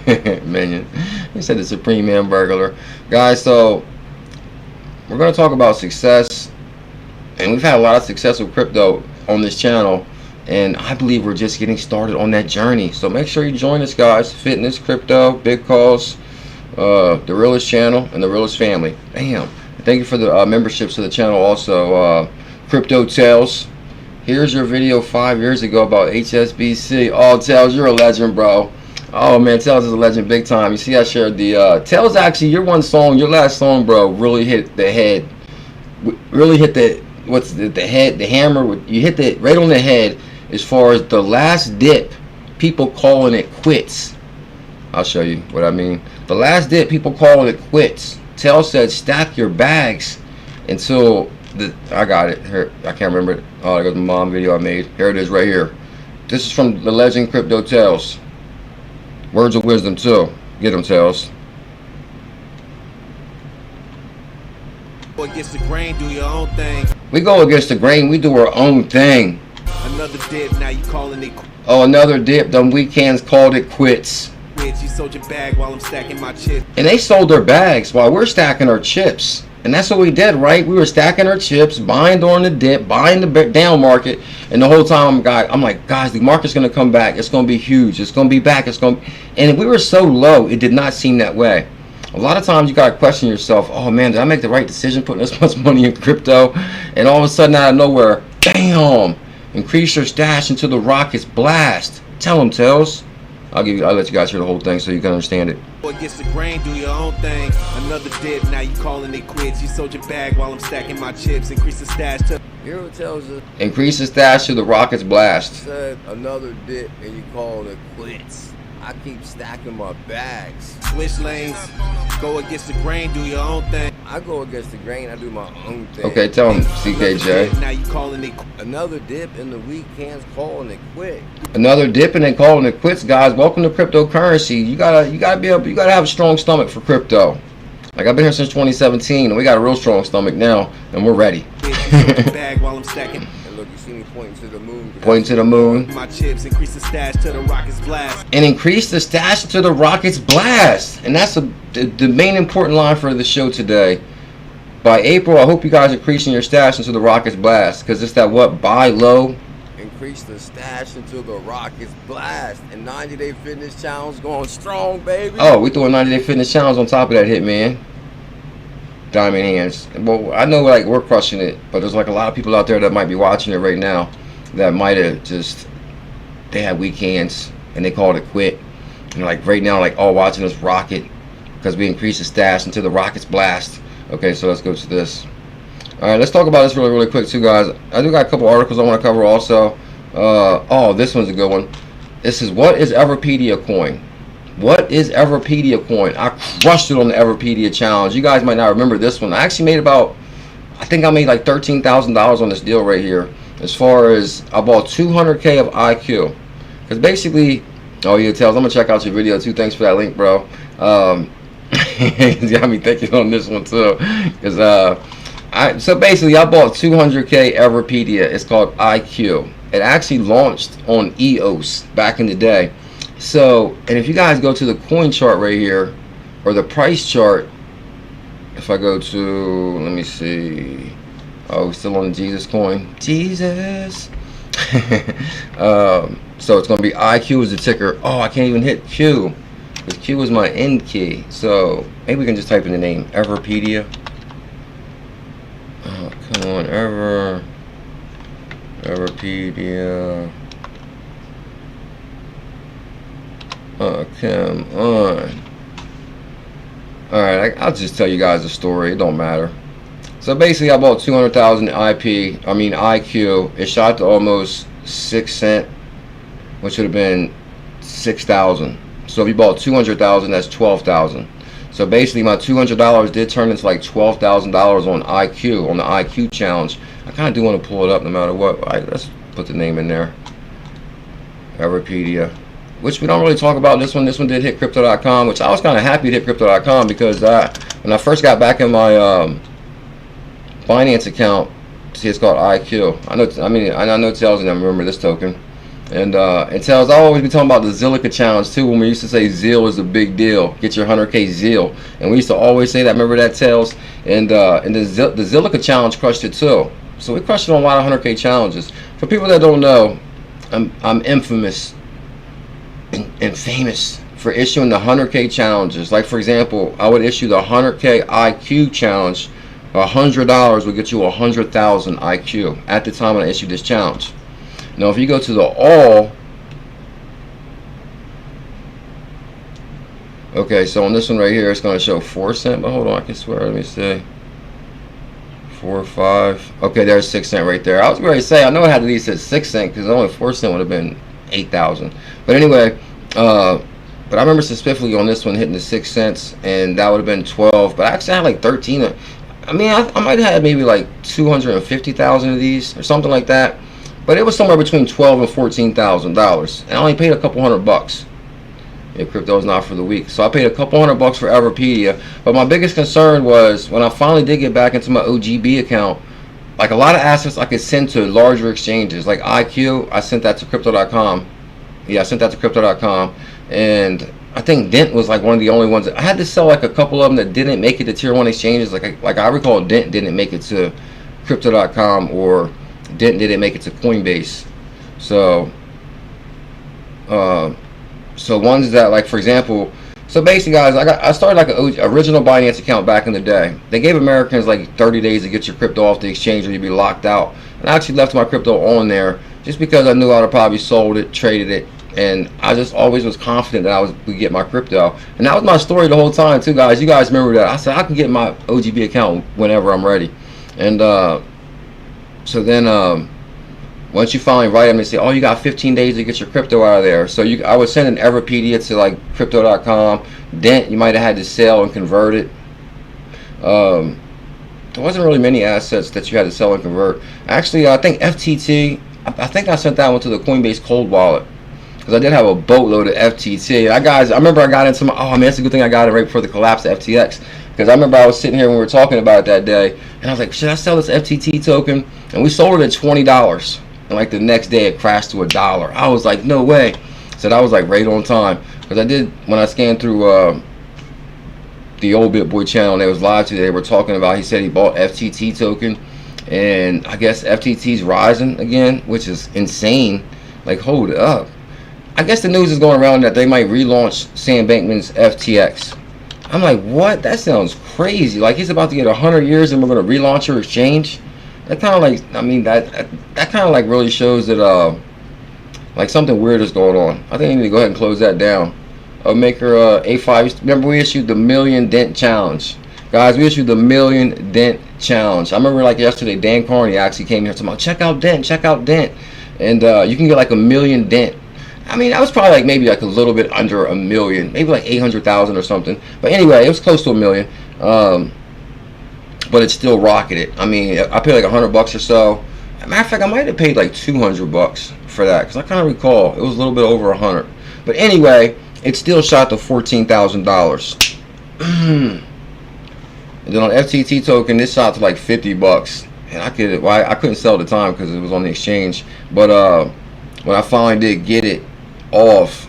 A: Minion. He said the supreme hamburglar. Guys, so we're going to talk about success. And we've had a lot of success with crypto on this channel. And I believe we're just getting started on that journey. So make sure you join us, guys. Fitness, crypto, big calls, the realest channel, and the realest family. Damn. Thank you for the memberships to the channel also. Crypto Tales. Here's your video 5 years ago about HSBC. Oh, Tales, you're a legend, bro. Oh, man, Tales is a legend big time. You see, I shared the... Tales, actually, your last song, bro, really hit the head. Really hit the... the head, the hammer. You hit it right on the head. As far as the last dip, people calling it quits. I'll show you what I mean. The last dip, people calling it quits. Tell said stack your bags until I got it here. I can't remember it. Oh, there goes the mom video I made. Here it is right here. This is from the legend Crypto Tales. Words of wisdom too. Get them, Tales.
E: Go against the grain, do your own thing.
A: We go against the grain. We do our own thing.
E: Another dip, now you calling it quits.
A: Oh, another dip. Them weekends called it quits.
E: You sold your bag while I'm stacking my chips.
A: And they sold their bags while we're stacking our chips. And that's what we did, right? We were stacking our chips, buying during the dip, buying the down market. And the whole time, I'm like, guys, the market's going to come back. It's going to be huge. It's going to be back. And we were so low, it did not seem that way. A lot of times you got to question yourself, oh man, did I make the right decision putting this much money in crypto? And all of a sudden out of nowhere, bam! Increase your stash until the rockets blast. Tell them, Tails. I'll let you guys hear the whole thing so you can understand it.
E: Go against the grain, do your own thing. Another dip, now you calling it quits. You sold your bag while I'm stacking my chips. Increase the stash to...
F: Hero tells us...
A: Increase the stash till the rockets blast.
F: Said another dip and you calling it quits. I keep stacking my bags.
E: Switch lanes, go against the grain, do your own thing.
F: I go against the grain, I do my own thing.
A: Okay, tell him, CKJ.
E: Now you calling it
F: another dip in the weekends calling it quit.
A: Another dip and then calling it quits, guys. Welcome to cryptocurrency. You gotta have a strong stomach for crypto. Like I've been here since 2017 and we got a real strong stomach now and we're ready.
E: bag while I'm stacking.
F: Look, you see me pointing to the moon.
A: Pointing to the moon.
E: My chips, increase the stash till the rockets blast.
A: And increase the stash till the rockets blast. And that's the main important line for the show today. By April, I hope you guys are increasing your stash until the rockets blast. Because it's that what? Buy low.
F: Increase the stash until the rockets blast. And 90-day fitness challenge going strong, baby.
A: Oh, we threw a 90-day fitness challenge on top of that hit, man. Diamond hands. Well, I know like we're crushing it, but there's like a lot of people out there that might be watching it right now that might have just they had weekends and they called it quit. And like right now, like all watching us rocket because we increased the stash until the rockets blast. Okay, so let's go to this. All right, let's talk about this really quick too, guys. I do got a couple articles I want to cover also. Oh, this one's a good one. This is what is Everipedia coin? What is Everipedia coin? I crushed it on the Everipedia challenge. You guys might not remember this one. I actually made I think I made like $13,000 on this deal right here. As far as I bought 200K of IQ. Because basically, oh yeah, Tails, I'm going to check out your video too. Thanks for that link, bro. It's got me thinking on this one too, because so basically I bought 200K Everipedia. It's called IQ. It actually launched on EOS back in the day. So, and if you guys go to the coin chart right here, or the price chart, if I go to, let me see, oh, still on the Jesus coin, Jesus. So it's gonna be IQ is the ticker. Oh, I can't even hit Q, because Q is my end key. So maybe we can just type in the name Everipedia. Oh, come on, Everipedia. Oh, come on. Alright, I'll just tell you guys a story. It don't matter. So basically, I bought 200,000 IQ. It shot to almost 6 cents, which would have been 6,000. So if you bought 200,000, that's 12,000. So basically, my $200 did turn into like $12,000 on IQ, on the IQ challenge. I kind of do want to pull it up no matter what. Let's put the name in there. Everipedia. Which we don't really talk about this one. This one did hit Crypto.com, which I was kind of happy to hit Crypto.com, because when I first got back in my Binance account, see, it's called IQ. I know Tails and them remember this token. And Tails, I always be talking about the Zilliqa challenge too, when we used to say Zeal is a big deal. Get your 100K Zeal. And we used to always say that. Remember that, Tails? And the Zilliqa challenge crushed it too. So we crushed it on a lot of 100K challenges. For people that don't know, I'm infamous and famous for issuing the 100K challenges. Like, for example, I would issue the 100K IQ challenge. $100 would get you 100,000 IQ at the time when I issued this challenge. Now, if you go to the all, okay, so on this one right here, it's going to show 4 cents. But hold on, I can swear. Let me see. 4 or 5. Okay, there's 6 cents right there. I was going to say, I know it had at least at 6 cents, because only 4 cents would have been 8,000. But anyway, but I remember specifically on this one hitting the 6 cents, and that would have been 12. But I actually had like 13. I mean, I might have had maybe like 250,000 of these or something like that. But it was somewhere between $12,000 and $14,000, and I only paid a couple $100. Yeah, crypto is not for the weak. So I paid a couple $100 for Everipedia. But my biggest concern was when I finally did get back into my OGB account, like a lot of assets I could send to larger exchanges, like IQ. I sent that to Crypto.com. Yeah, I sent that to Crypto.com, and I think Dent was like one of the only ones. I had to sell like a couple of them that didn't make it to tier 1 exchanges. Like I recall, Dent didn't make it to Crypto.com, or Dent didn't make it to Coinbase. So so ones that, like, for example, so basically, guys, I started like an original Binance account back in the day. They gave Americans like 30 days to get your crypto off the exchange, or you'd be locked out. And I actually left my crypto on there just because I knew I would have probably sold it, traded it, and I just always was confident that I would get my crypto. And that was my story the whole time too, guys. You guys remember that? I said I can get my OGB account whenever I'm ready. And so then once you finally write them, they say, oh, you got 15 days to get your crypto out of there. So I would send an Everipedia to like Crypto.com. Dent, you might have had to sell and convert it. There wasn't really many assets that you had to sell and convert. Actually, I think FTT, I think I sent that one to the Coinbase cold wallet, because I did have a boatload of FTT. I remember I got into my, oh man, it's a good thing I got it right before the collapse of FTX. Because I remember I was sitting here when we were talking about it that day, and I was like, should I sell this FTT token? And we sold it at $20. And like the next day it crashed to $1. I was like, no way. So that was like right on time. Because I did, when I scanned through the old BitBoy channel, and they was live today, they were talking about, he said he bought FTT token. And I guess FTT's rising again, which is insane. Like, hold up. I guess the news is going around that they might relaunch Sam Bankman's FTX. I'm like, what? That sounds crazy. Like, he's about to get 100 years and we're going to relaunch your exchange. That kind of like, I mean, that kind of like really shows that like something weird is going on. I think I need to go ahead and close that down. Maker A5. Remember, we issued the Million Dent Challenge. Guys, we issued the Million Dent Challenge. I remember like yesterday, Dan Carney actually came here to check out Dent, check out Dent. And you can get like 1 million Dent. I mean, that was probably like maybe like a little bit under 1 million, maybe like 800,000 or something. But anyway, it was close to 1 million. But it still rocketed. I mean, I paid like $100 or so. As a matter of fact, I might have paid like $200 for that, because I kind of recall it was a little bit over 100. But anyway, it still shot to $14,000. And then on FTT token, this shot to like 50 bucks. And I couldn't sell at the time because it was on the exchange. But when I finally did get it off,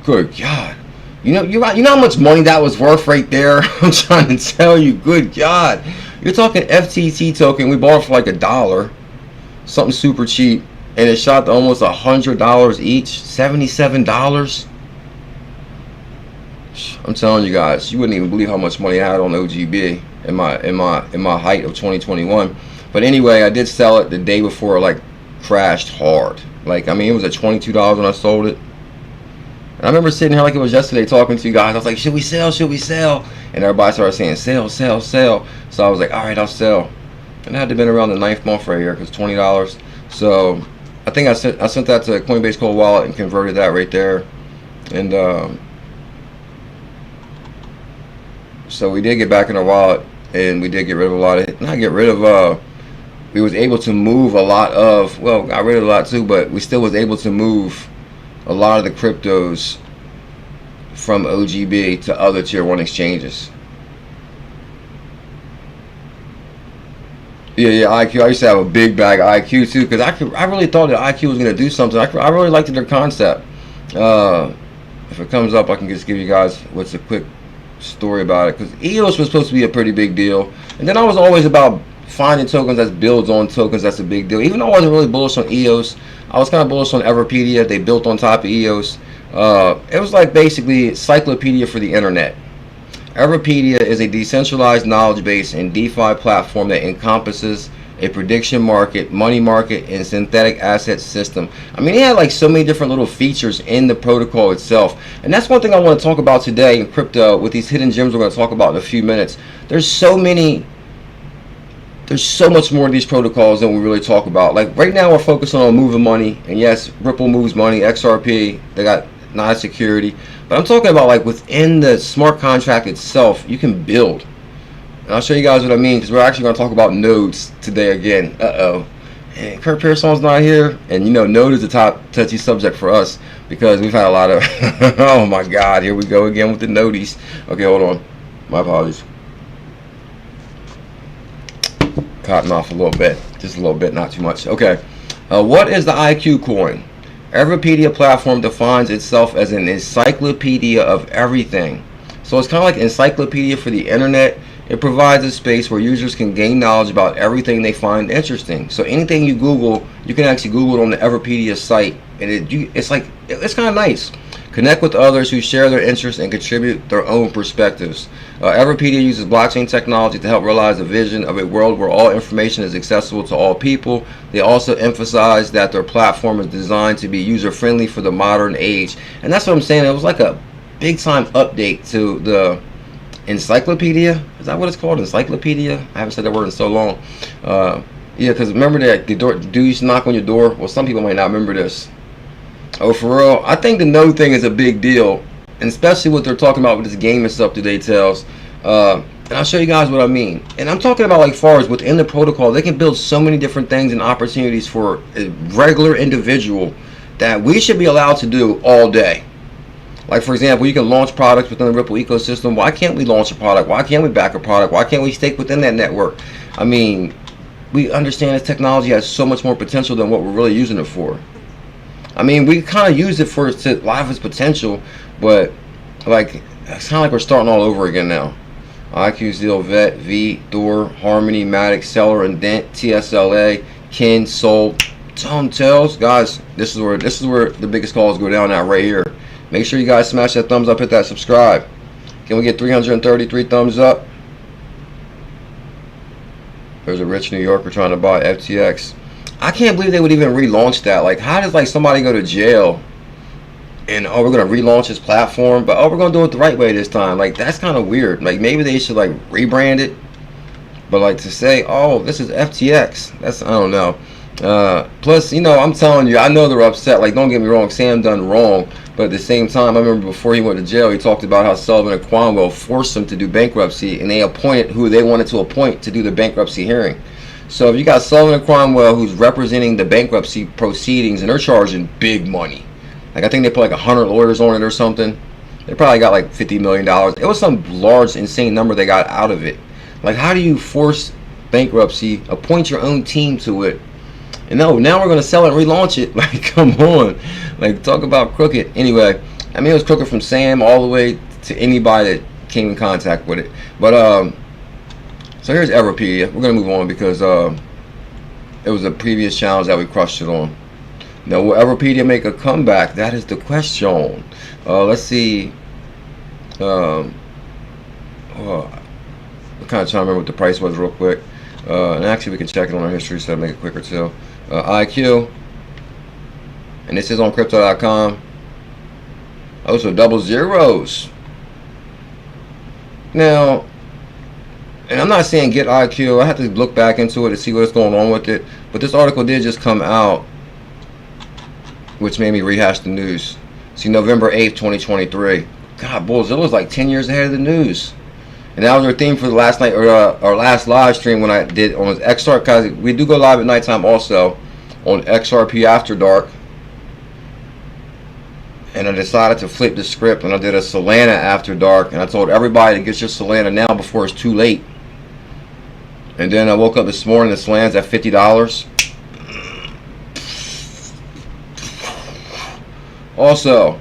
A: good God. You know how much money that was worth right there? I'm trying to tell you, good God. You're talking FTT token. We bought it for like $1. Something super cheap. And it shot to almost $100 each. $77. I'm telling you guys, you wouldn't even believe how much money I had on OGB in my height of 2021. But anyway, I did sell it the day before it like crashed hard. Like, I mean, it was at $22 when I sold it. And I remember sitting here like it was yesterday talking to you guys. I was like, should we sell? Should we sell? And everybody started saying, sell, sell, sell. So I was like, all right, I'll sell. And it had to have been around the 9th month right here because $20. So I think I sent that to Coinbase Cold Wallet and converted that right there. And so we did get back in our wallet, and we did get rid of a lot of, not get rid of, we was able to move a lot of, well, got rid of a lot too, but we still was able to move a lot of the cryptos from OGB to other tier 1 exchanges. Yeah, IQ. I used to have a big bag of IQ too, because I really thought that IQ was going to do something. I really liked their concept. If it comes up, I can just give you guys what's a quick story about it, because EOS was supposed to be a pretty big deal, and then I was always about finding tokens that builds on tokens that's a big deal. Even though I wasn't really bullish on EOS, I was kind of bullish on Everipedia. They built on top of EOS. It was like basically encyclopedia for the internet. Everipedia is a decentralized knowledge base and DeFi platform that encompasses a prediction market, money market, and synthetic asset system. I mean, it had like so many different little features in the protocol itself. And that's one thing I want to talk about today in crypto with these hidden gems we're going to talk about in a few minutes. There's so much more of these protocols than we really talk about. Like right now we're focusing on moving money. And yes, Ripple moves money, XRP, they got nice security. But I'm talking about like within the smart contract itself, you can build. And I'll show you guys what I mean, because we're actually going to talk about nodes today again. And 𝕝𝕚𝕟𝕚𝕒's not here. And you know, node is the top touchy subject for us, because we've had a lot of, oh my God, here we go again with the nodies. Okay, hold on. My apologies. Cotton off a little bit. Just a little bit, not too much. Okay. What is the IQ coin? Everipedia platform defines itself as an encyclopedia of everything. So it's kind of like encyclopedia for the internet. It provides a space where users can gain knowledge about everything they find interesting. So anything you Google, you can actually Google it on the Everipedia site, and it's kind of nice. Connect with others who share their interests and contribute their own perspectives. Everipedia uses blockchain technology to help realize a vision of a world where all information is accessible to all people. They also emphasize that their platform is designed to be user-friendly for the modern age. And that's what I'm saying. It was like a big-time update to the encyclopedia. Is that what it's called? Encyclopedia? I haven't said that word in so long. Yeah, because remember that the dude used to knock on your door? Well, some people might not remember this. Oh, for real? I think the node thing is a big deal, and especially what they're talking about with this game and stuff today tells. And I'll show you guys what I mean. And I'm talking about like far as within the protocol, they can build so many different things and opportunities for a regular individual that we should be allowed to do all day. Like, for example, you can launch products within the Ripple ecosystem. Why can't we launch a product? Why can't we back a product? Why can't we stake within that network? I mean, we understand this technology has so much more potential than what we're really using it for. I mean, we kind of use it for a lot of its potential, but like it's kind of like we're starting all over again now. IQ, ZIL, VET, V, Door, Harmony, Matic, Seller, and Dent, TSLA, Kin, Sol, Tone Tells. Guys, this is where the biggest calls go down at right here. Make sure you guys smash that thumbs up, hit that subscribe. Can we get 333 thumbs up? There's a rich New Yorker trying to buy FTX. I can't believe they would even relaunch that. Like, how does like somebody go to jail and oh, we're gonna relaunch this platform, but oh, we're gonna do it the right way this time? Like, that's kind of weird. Like, maybe they should like rebrand it. But like to say, oh, this is FTX, that's, I don't know. Plus, you know, I'm telling you, I know they're upset. Like, don't get me wrong, Sam done wrong, but at the same time, I remember before he went to jail, he talked about how Sullivan and Cromwell forced him to do bankruptcy, and they appointed who they wanted to appoint to do the bankruptcy hearing. So if you got Sullivan and Cromwell who's representing the bankruptcy proceedings, and they're charging big money, like I think they put like 100 lawyers on it or something, They probably got like $50 million. It was some large, insane number they got out of it. Like, how do you force bankruptcy, appoint your own team to it, and no, now we're going to sell it and relaunch it? Like, come on. Like, talk about crooked. Anyway, I mean, it was crooked from Sam all the way to anybody that came in contact with it. But so here's Everipedia. We're going to move on because it was a previous challenge that we crushed it on. Now, will Everipedia make a comeback? That is the question. Let's see. I'm kind of trying to remember what the price was real quick. And actually, we can check it on our history, so that'll make it quicker too. IQ. And this is on crypto.com. Oh, so double zeros. Now, and I'm not saying get IQ. I have to look back into it to see what's going on with it. But this article did just come out, which made me rehash the news. See, November 8th, 2023. God, Bullzilla's like 10 years ahead of the news. And that was our theme for the last night, or our last live stream when I did on XR, because we do go live at nighttime also on XRP After Dark. And I decided to flip the script, and I did a Solana After Dark, and I told everybody to get your Solana now before it's too late. And then I woke up this morning, the Solana's at $50. Also,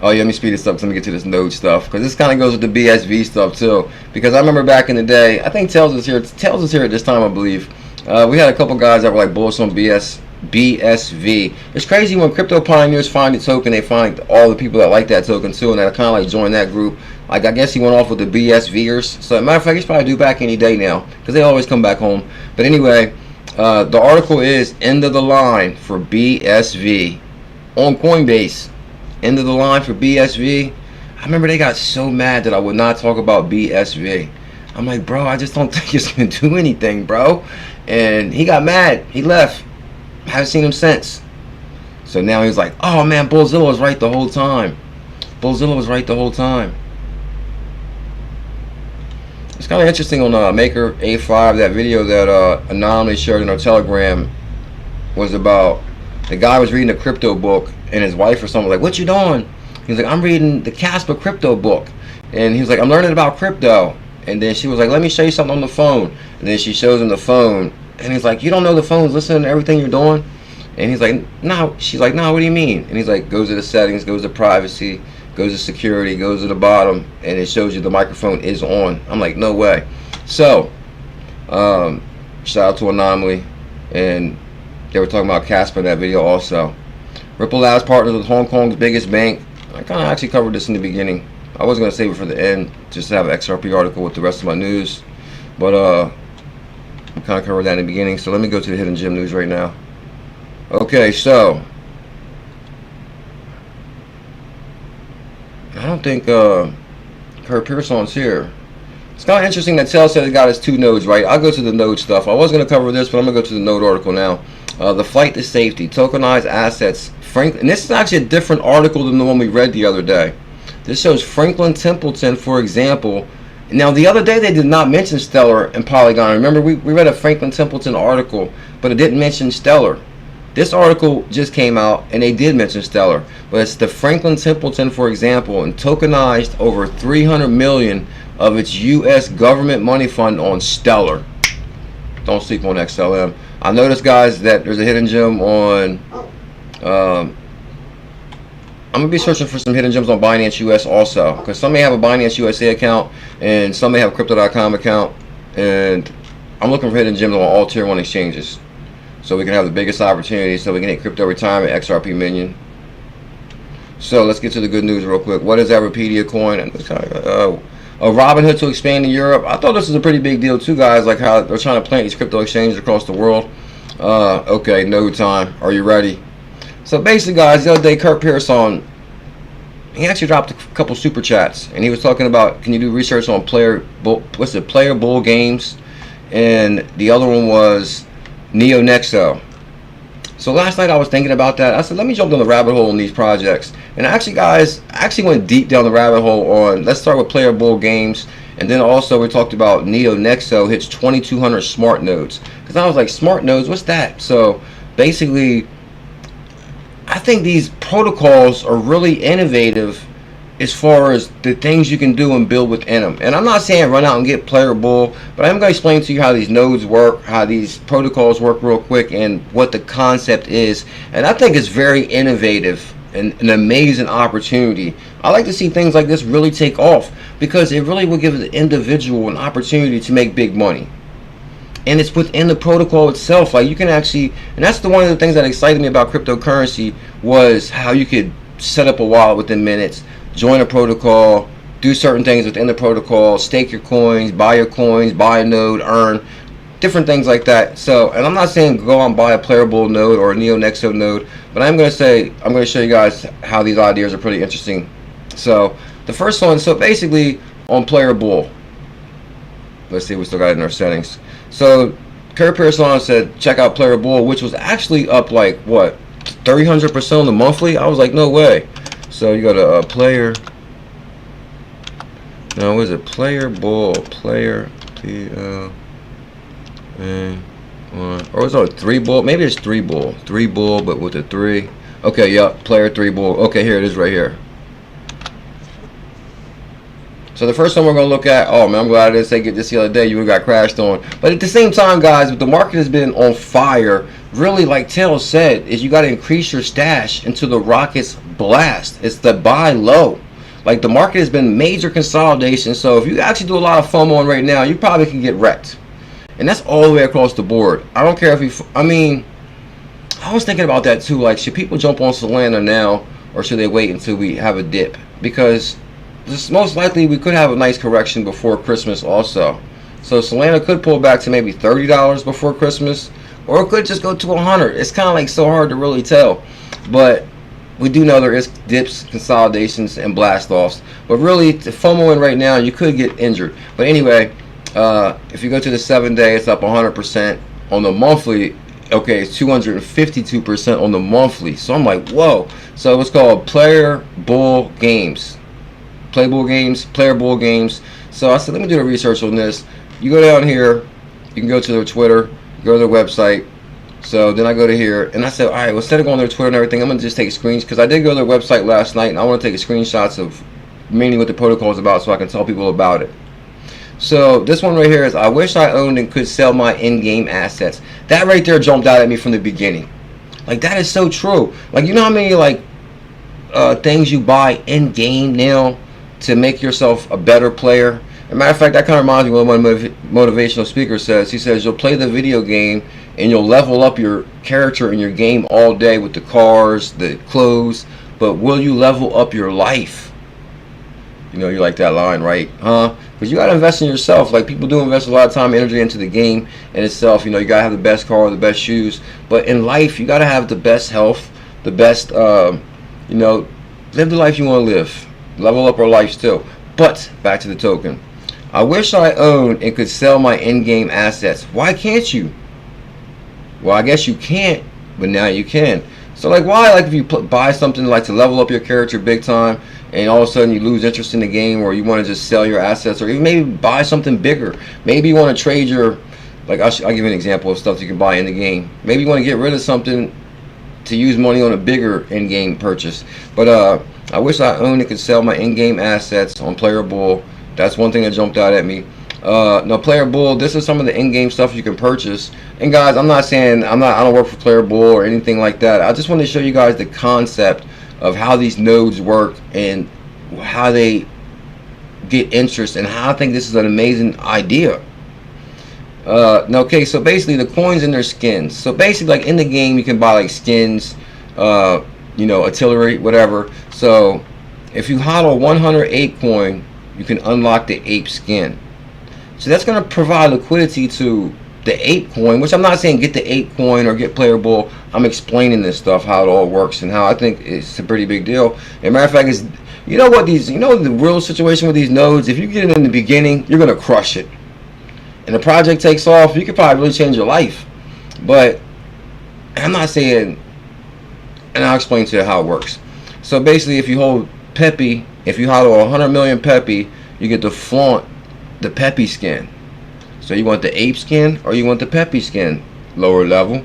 A: oh yeah, let me speed this up. Let me get to this node stuff, because this kind of goes with the BSV stuff too. Because I remember back in the day, I think Tails was here. Tails was here at this time, I believe. We had a couple guys that were like bullish on BSV. It's crazy when crypto pioneers find a token, they find all the people that like that token too, and I kind of like joined that group. Like, I guess he went off with the BSVers. So, matter of fact, he's probably due back any day now, because they always come back home. But anyway, the article is end of the line for BSV on Coinbase. End of the line for BSV. I remember they got so mad that I would not talk about BSV. I'm like, bro, I just don't think it's gonna do anything, bro. And he got mad. He left. Haven't seen him since. So now he's like, oh man, Bullzilla was right the whole time. Bullzilla was right the whole time. It's kind of interesting on Maker A5, that video that Anonymous shared in our Telegram was about, the guy was reading a crypto book, and his wife or something was like, what you doing? He's like, I'm reading the Casper crypto book. And he was like, I'm learning about crypto. And then she was like, let me show you something on the phone. And then she shows him the phone. And he's like, you don't know the phone's listening to everything you're doing? And he's like, no. She's like, no, what do you mean? And he's like, goes to the settings, goes to privacy, goes to security, goes to the bottom, and it shows you the microphone is on. I'm like, no way. So, shout out to Anomaly. And they were talking about Casper in that video also. Ripple Labs partners with Hong Kong's biggest bank. I kind of actually covered this in the beginning. I was going to save it for the end, just to have an XRP article with the rest of my news. But we kind of covered that in the beginning. So let me go to the Hidden Gem news right now. Okay, so I don't think Kurt Pearson's here. It's kind of interesting that Tell said he got his 2 nodes right. I'll go to the node stuff. I was going to cover this, but I'm going to go to the node article now. The flight to safety, tokenized assets. And this is actually a different article than the one we read the other day. This shows Franklin Templeton, for example. Now, the other day they did not mention Stellar and Polygon. Remember, we read a Franklin Templeton article, but it didn't mention Stellar. This article just came out, and they did mention Stellar. But it's the Franklin Templeton, for example, and tokenized over 300 million of its U.S. government money fund on Stellar. Don't sleep on XLM. I noticed, guys, that there's a hidden gem on. I'm gonna be searching for some hidden gems on Binance US also, because some may have a Binance USA account and some may have a Crypto.com account, and I'm looking for hidden gems on all tier 1 exchanges, so we can have the biggest opportunities, so we can hit crypto retirement, XRP minion. So let's get to the good news real quick. What is Everipedia coin? Robinhood to expand in Europe. I thought this was a pretty big deal too, guys, like how they're trying to plant these crypto exchanges across the world. Okay, node time. Are you ready? So basically, guys, the other day, Kurt Pearson, he actually dropped a couple super chats, and he was talking about, can you do research on 𝕝𝕚𝕟𝕚𝕚 Games, and the other one was 𝕝𝕚𝕟𝕚𝕚. So last night I was thinking about that. I said, let me jump down the rabbit hole on these projects. And actually, guys, I actually went deep down the rabbit hole on, let's start with 𝕝𝕚𝕚𝕚 Games, and then also we talked about 𝕝𝕚𝕟𝕚𝕚 hits 2,200 smart nodes. Because I was like, smart nodes, what's that? So basically, I think these protocols are really innovative as far as the things you can do and build within them. And I'm not saying run out and get Player Bull, but I'm going to explain to you how these nodes work, how these protocols work real quick, and what the concept is. And I think it's very innovative and an amazing opportunity. I like to see things like this really take off, because it really will give the individual an opportunity to make big money. And it's within the protocol itself. Like, you can actually, and that's one of the things that excited me about cryptocurrency, was how you could set up a wallet within minutes, join a protocol, do certain things within the protocol, stake your coins, buy a node, earn different things like that. So, and I'm not saying go out and buy a Player Bull node or a 𝕝𝕟𝕝𝕝 node, but I'm going to show you guys how these ideas are pretty interesting. So the first one, so basically on Player Bull, let's see, we still got it in our settings. So Solana said check out Player Bull, which was actually up like what, 300% on the monthly. I was like, no way. So you go to player, no, what is it, Player Bull, player or is it 3 bull? Maybe it's 3 bull, but with the 3. Okay, yep, player 3 bull. Okay, here it is right here. So the first one we're going to look at, oh man, I'm glad I didn't say get this the other day, you would have got crashed on. But at the same time, guys, the market has been on fire. Really, like Tails said, is you got to increase your stash until the rockets blast. It's the buy low. Like, the market has been major consolidation. So if you actually do a lot of FOMO on right now, you probably can get wrecked. And that's all the way across the board. I don't care if you, I mean, I was thinking about that too. Like, should people jump on Solana now, or should they wait until we have a dip? Because this, most likely we could have a nice correction before Christmas also. So Solana could pull back to maybe $30 before Christmas, or it could just go to 100. It's kind of like so hard to really tell. But we do know there is dips, consolidations, and blast offs. But really, to FOMO in right now, you could get injured. But anyway, if you go to the 7-day, it's up 100%. On the monthly, okay, it's 252% on the monthly. So I'm like, whoa. So it's called Player Bull Games. Player Bull Games. So I said, let me do the research on this. You go down here, you can go to their Twitter, go to their website. So then I go to here, and I said, all right, well, instead of going to their Twitter and everything, I'm going to just take screens, because I did go to their website last night, and I want to take screenshots of mainly what the protocol is about, so I can tell people about it. So this one right here is, I wish I owned and could sell my in-game assets. That right there jumped out at me from the beginning. Like, that is so true. Like, you know how many, like, things you buy in-game now to make yourself a better player? As a matter of fact, that kind of reminds me of what one motivational speaker says. He says, you'll play the video game and you'll level up your character in your game all day with the cars, the clothes, but will you level up your life? You know, you like that line, right? Huh? Because you got to invest in yourself. Like, people do invest a lot of time and energy into the game in itself. You know, you got to have the best car, the best shoes. But in life, you got to have the best health, the best, you know, live the life you want to live. Level up our lives too. But back to the token. I wish I owned and could sell my in-game assets. Why can't you? Well, I guess you can't, but now you can. So, like, why? Like, if you buy something like to level up your character big time, and all of a sudden you lose interest in the game, or you want to just sell your assets, or even maybe buy something bigger. Maybe you want to trade your, like, I'll give you an example of stuff you can buy in the game. Maybe you want to get rid of something to use money on a bigger in-game purchase. But I wish I owned and could sell my in-game assets on Player Bull. That's one thing that jumped out at me. Now, Player Bull, this is some of the in-game stuff you can purchase. And guys, I'm not saying I don't work for Player Bull or anything like that. I just want to show you guys the concept of how these nodes work and how they get interest, and how I think this is an amazing idea. Okay, so basically the coins and their skins. So basically, like, in the game, you can buy like skins, you know, artillery, whatever. So if you hodl 100 ape coin, you can unlock the ape skin. So that's going to provide liquidity to the ape coin, which I'm not saying get the ape coin or get Player Bull. I'm explaining this stuff, how it all works, and how I think it's a pretty big deal. As a matter of fact, it's, you know what, these, you know, the real situation with these nodes, if you get it in the beginning, you're going to crush it. And the project takes off, you could probably really change your life. But I'm not saying, and I'll explain to you how it works. So basically, if you hold Peppy, if you hodl 100 million Peppy, you get to flaunt the Peppy skin. So you want the ape skin or you want the Peppy skin, lower level.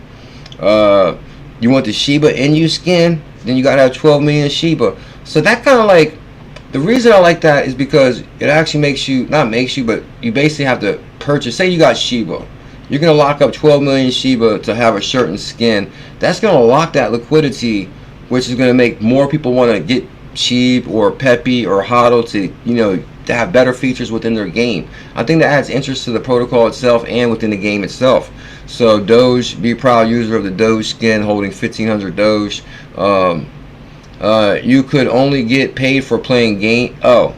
A: You want the Shiba Inu skin, then you gotta have 12 million Shiba. So that kind of like The reason I like that is because it actually makes you, not makes you, but you basically have to purchase. Say you got Shiba. You're going to lock up 12 million Shiba to have a certain skin. That's going to lock that liquidity, which is going to make more people want to get Sheep or Pepe or HODL to, you know, to have better features within their game. I think that adds interest to the protocol itself and within the game itself. So Doge, be a proud user of the Doge skin, holding 1500 Doge. You could only get paid for playing game. Oh,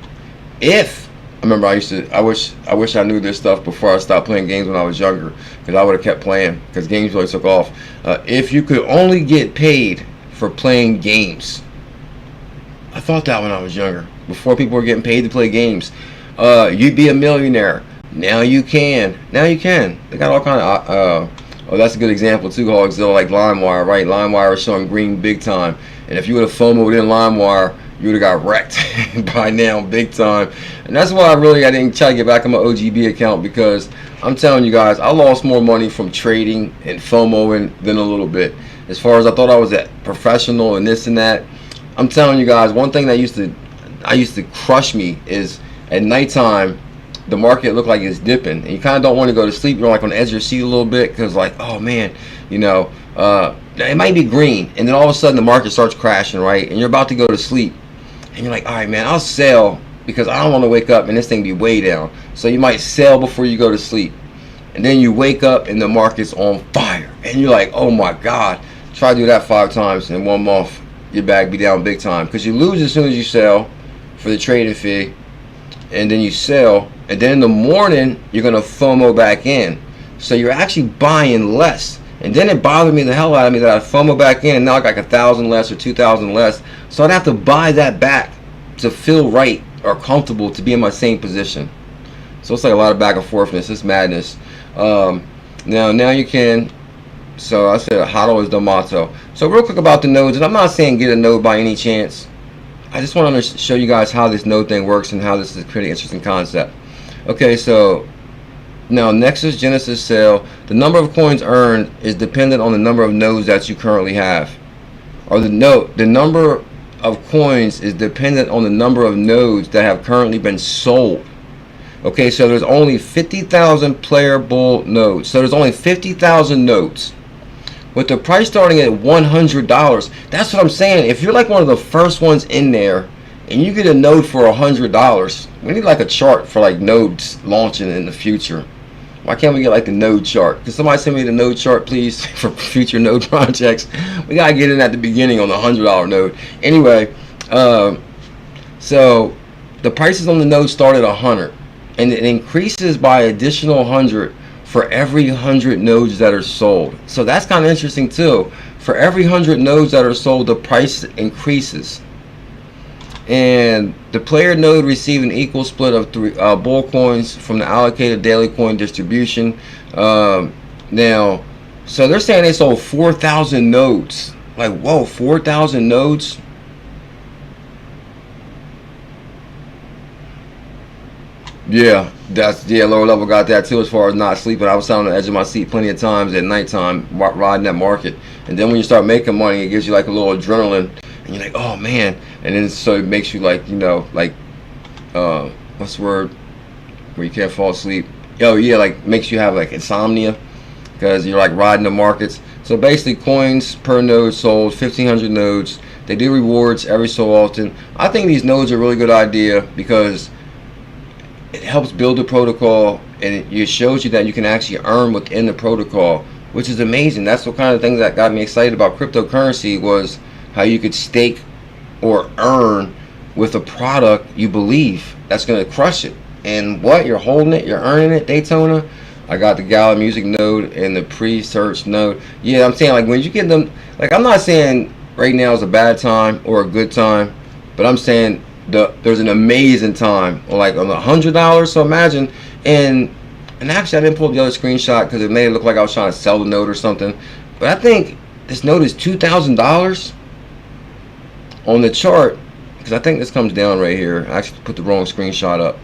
A: if I remember, I wish I knew this stuff before I stopped playing games when I was younger, because I would have kept playing, because games really took off. If you could only get paid for playing games. I thought that when I was younger, before people were getting paid to play games. You'd be a millionaire. Now you can. Now you can. They got all kind of. Oh, that's a good example too, 𝕊𝕚𝕟𝕤, like LimeWire, right? LimeWire is showing green big time, and if you would have FOMO'd in LimeWire, you would have got wrecked by now, big time. And that's why I didn't try to get back on my OGB account, because I'm telling you guys, I lost more money from trading and FOMOing than a little bit. As far as I thought I was a professional and this and that, I'm telling you guys, one thing that used to crush me is at nighttime, the market looked like it's dipping, and you kind of don't want to go to sleep. You're like on the edge of your seat a little bit, because like, oh man, you know, it might be green, and then all of a sudden the market starts crashing, right? And you're about to go to sleep, and you're like, all right, man, I'll sell, because I don't want to wake up and this thing be way down. So you might sell before you go to sleep, and then you wake up and the market's on fire, and you're like, oh my God. Try to do that 5 times in 1 month, your bag be down big time, because you lose as soon as you sell for the trading fee, and then you sell, and then in the morning you're gonna FOMO back in, so you're actually buying less. And then it bothered me the hell out of me that I FOMO back in, and now I got 1,000 less or 2,000 less, so I'd have to buy that back to feel right or comfortable to be in my same position. So it's like a lot of back and forthness. It's madness. Now you can. So I said HODL is the motto. So real quick about the nodes, and I'm not saying get a node by any chance. I just want to show you guys how this node thing works and how this is a pretty interesting concept. Okay, so now Nexus Genesis sale, the number of coins earned is dependent on the number of nodes that you currently have. Or the number of coins is dependent on the number of nodes that have currently been sold. Okay, so there's only 50,000 player bull nodes. So there's only 50,000 nodes. With the price starting at $100, that's what I'm saying. If you're like one of the first ones in there and you get a node for $100, we need like a chart for like nodes launching in the future. Why can't we get like the node chart? Can somebody send me the node chart, please, for future node projects? We gotta get in at the beginning on the $100 node. Anyway, so the prices on the node start at 100, and it increases by additional 100 for every 100 nodes that are sold. So that's kind of interesting too. For every 100 nodes that are sold, the price increases. And the player node receive an equal split of 3 bull coins from the allocated daily coin distribution. Now, so they're saying they sold 4,000 nodes. Like, whoa, 4,000 nodes? Yeah, lower level got that too, as far as not sleeping. I was sitting on the edge of my seat plenty of times at nighttime riding that market. And then when you start making money, it gives you like a little adrenaline, and you're like, oh man. And then so it makes you like, you know, like what's the word where you can't fall asleep? Oh yeah, like makes you have like insomnia, because you're like riding the markets. So basically, coins per node sold, 1,500 nodes. They do rewards every so often. I think these nodes are a really good idea, because it helps build the protocol, and it shows you that you can actually earn within the protocol, which is amazing. That's what kind of things that got me excited about cryptocurrency, was how you could stake or earn with a product you believe that's going to crush it. And what, you're holding it, you're earning it. Daytona, I got the Gala Music node and the pre-search node. Yeah, I'm saying, like, when you get them, like, I'm not saying right now is a bad time or a good time, but I'm saying there's an amazing time, like on $100. So imagine, and actually I didn't pull up the other screenshot because it made it look like I was trying to sell the node or something, but I think this node is $2,000 on the chart, because I think this comes down right here. I actually put the wrong screenshot up.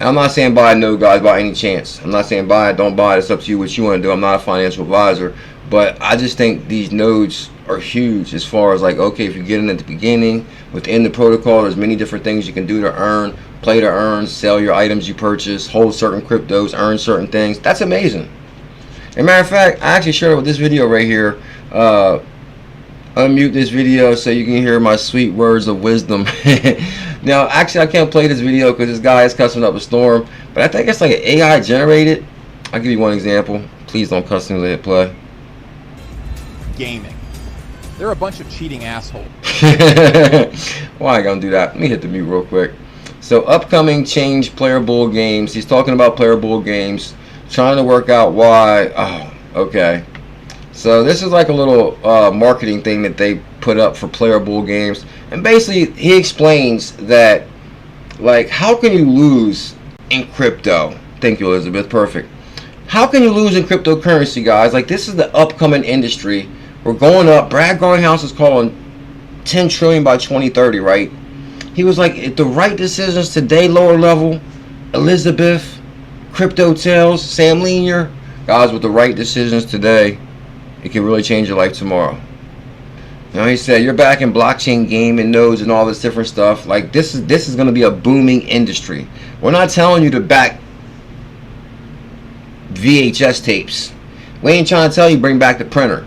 A: I'm not saying buy a node, guys, by any chance. I'm not saying buy it, don't buy it. It's up to you what you want to do. I'm not a financial advisor, but I just think these nodes are huge as far as like, okay, if you get in at the beginning, within the protocol, there's many different things you can do to earn, play to earn, sell your items you purchase, hold certain cryptos, earn certain things. That's amazing. As a matter of fact, I actually shared it with this video right here. Unmute this video so you can hear my sweet words of wisdom. Now, actually, I can't play this video because this guy is cussing up a storm, but I think it's like an AI generated. I'll give you one example. Please don't cuss me. Let it play.
G: Gaming. They're a bunch of cheating assholes.
A: Why I gonna do that? Let me hit the mute real quick. So, upcoming change PLAYA3ULL Games. He's talking about PLAYA3ULL Games, trying to work out why. Oh, okay. So this is like a little marketing thing that they put up for PLAYA3ULL Games, and basically he explains that, like, how can you lose in crypto? Thank you, Elizabeth. Perfect. How can you lose in cryptocurrency, guys? Like, this is the upcoming industry. We're going up. Brad Garlinghouse is calling 10 trillion by 2030, right? He was like, if the right decisions today, lower level, Elizabeth, Crypto Tales, Sam Lenier, guys, with the right decisions today, it can really change your life tomorrow. Now he said, you're back in blockchain game and nodes and all this different stuff. Like, this is going to be a booming industry. We're not telling you to back VHS tapes. We ain't trying to tell you bring back the printer.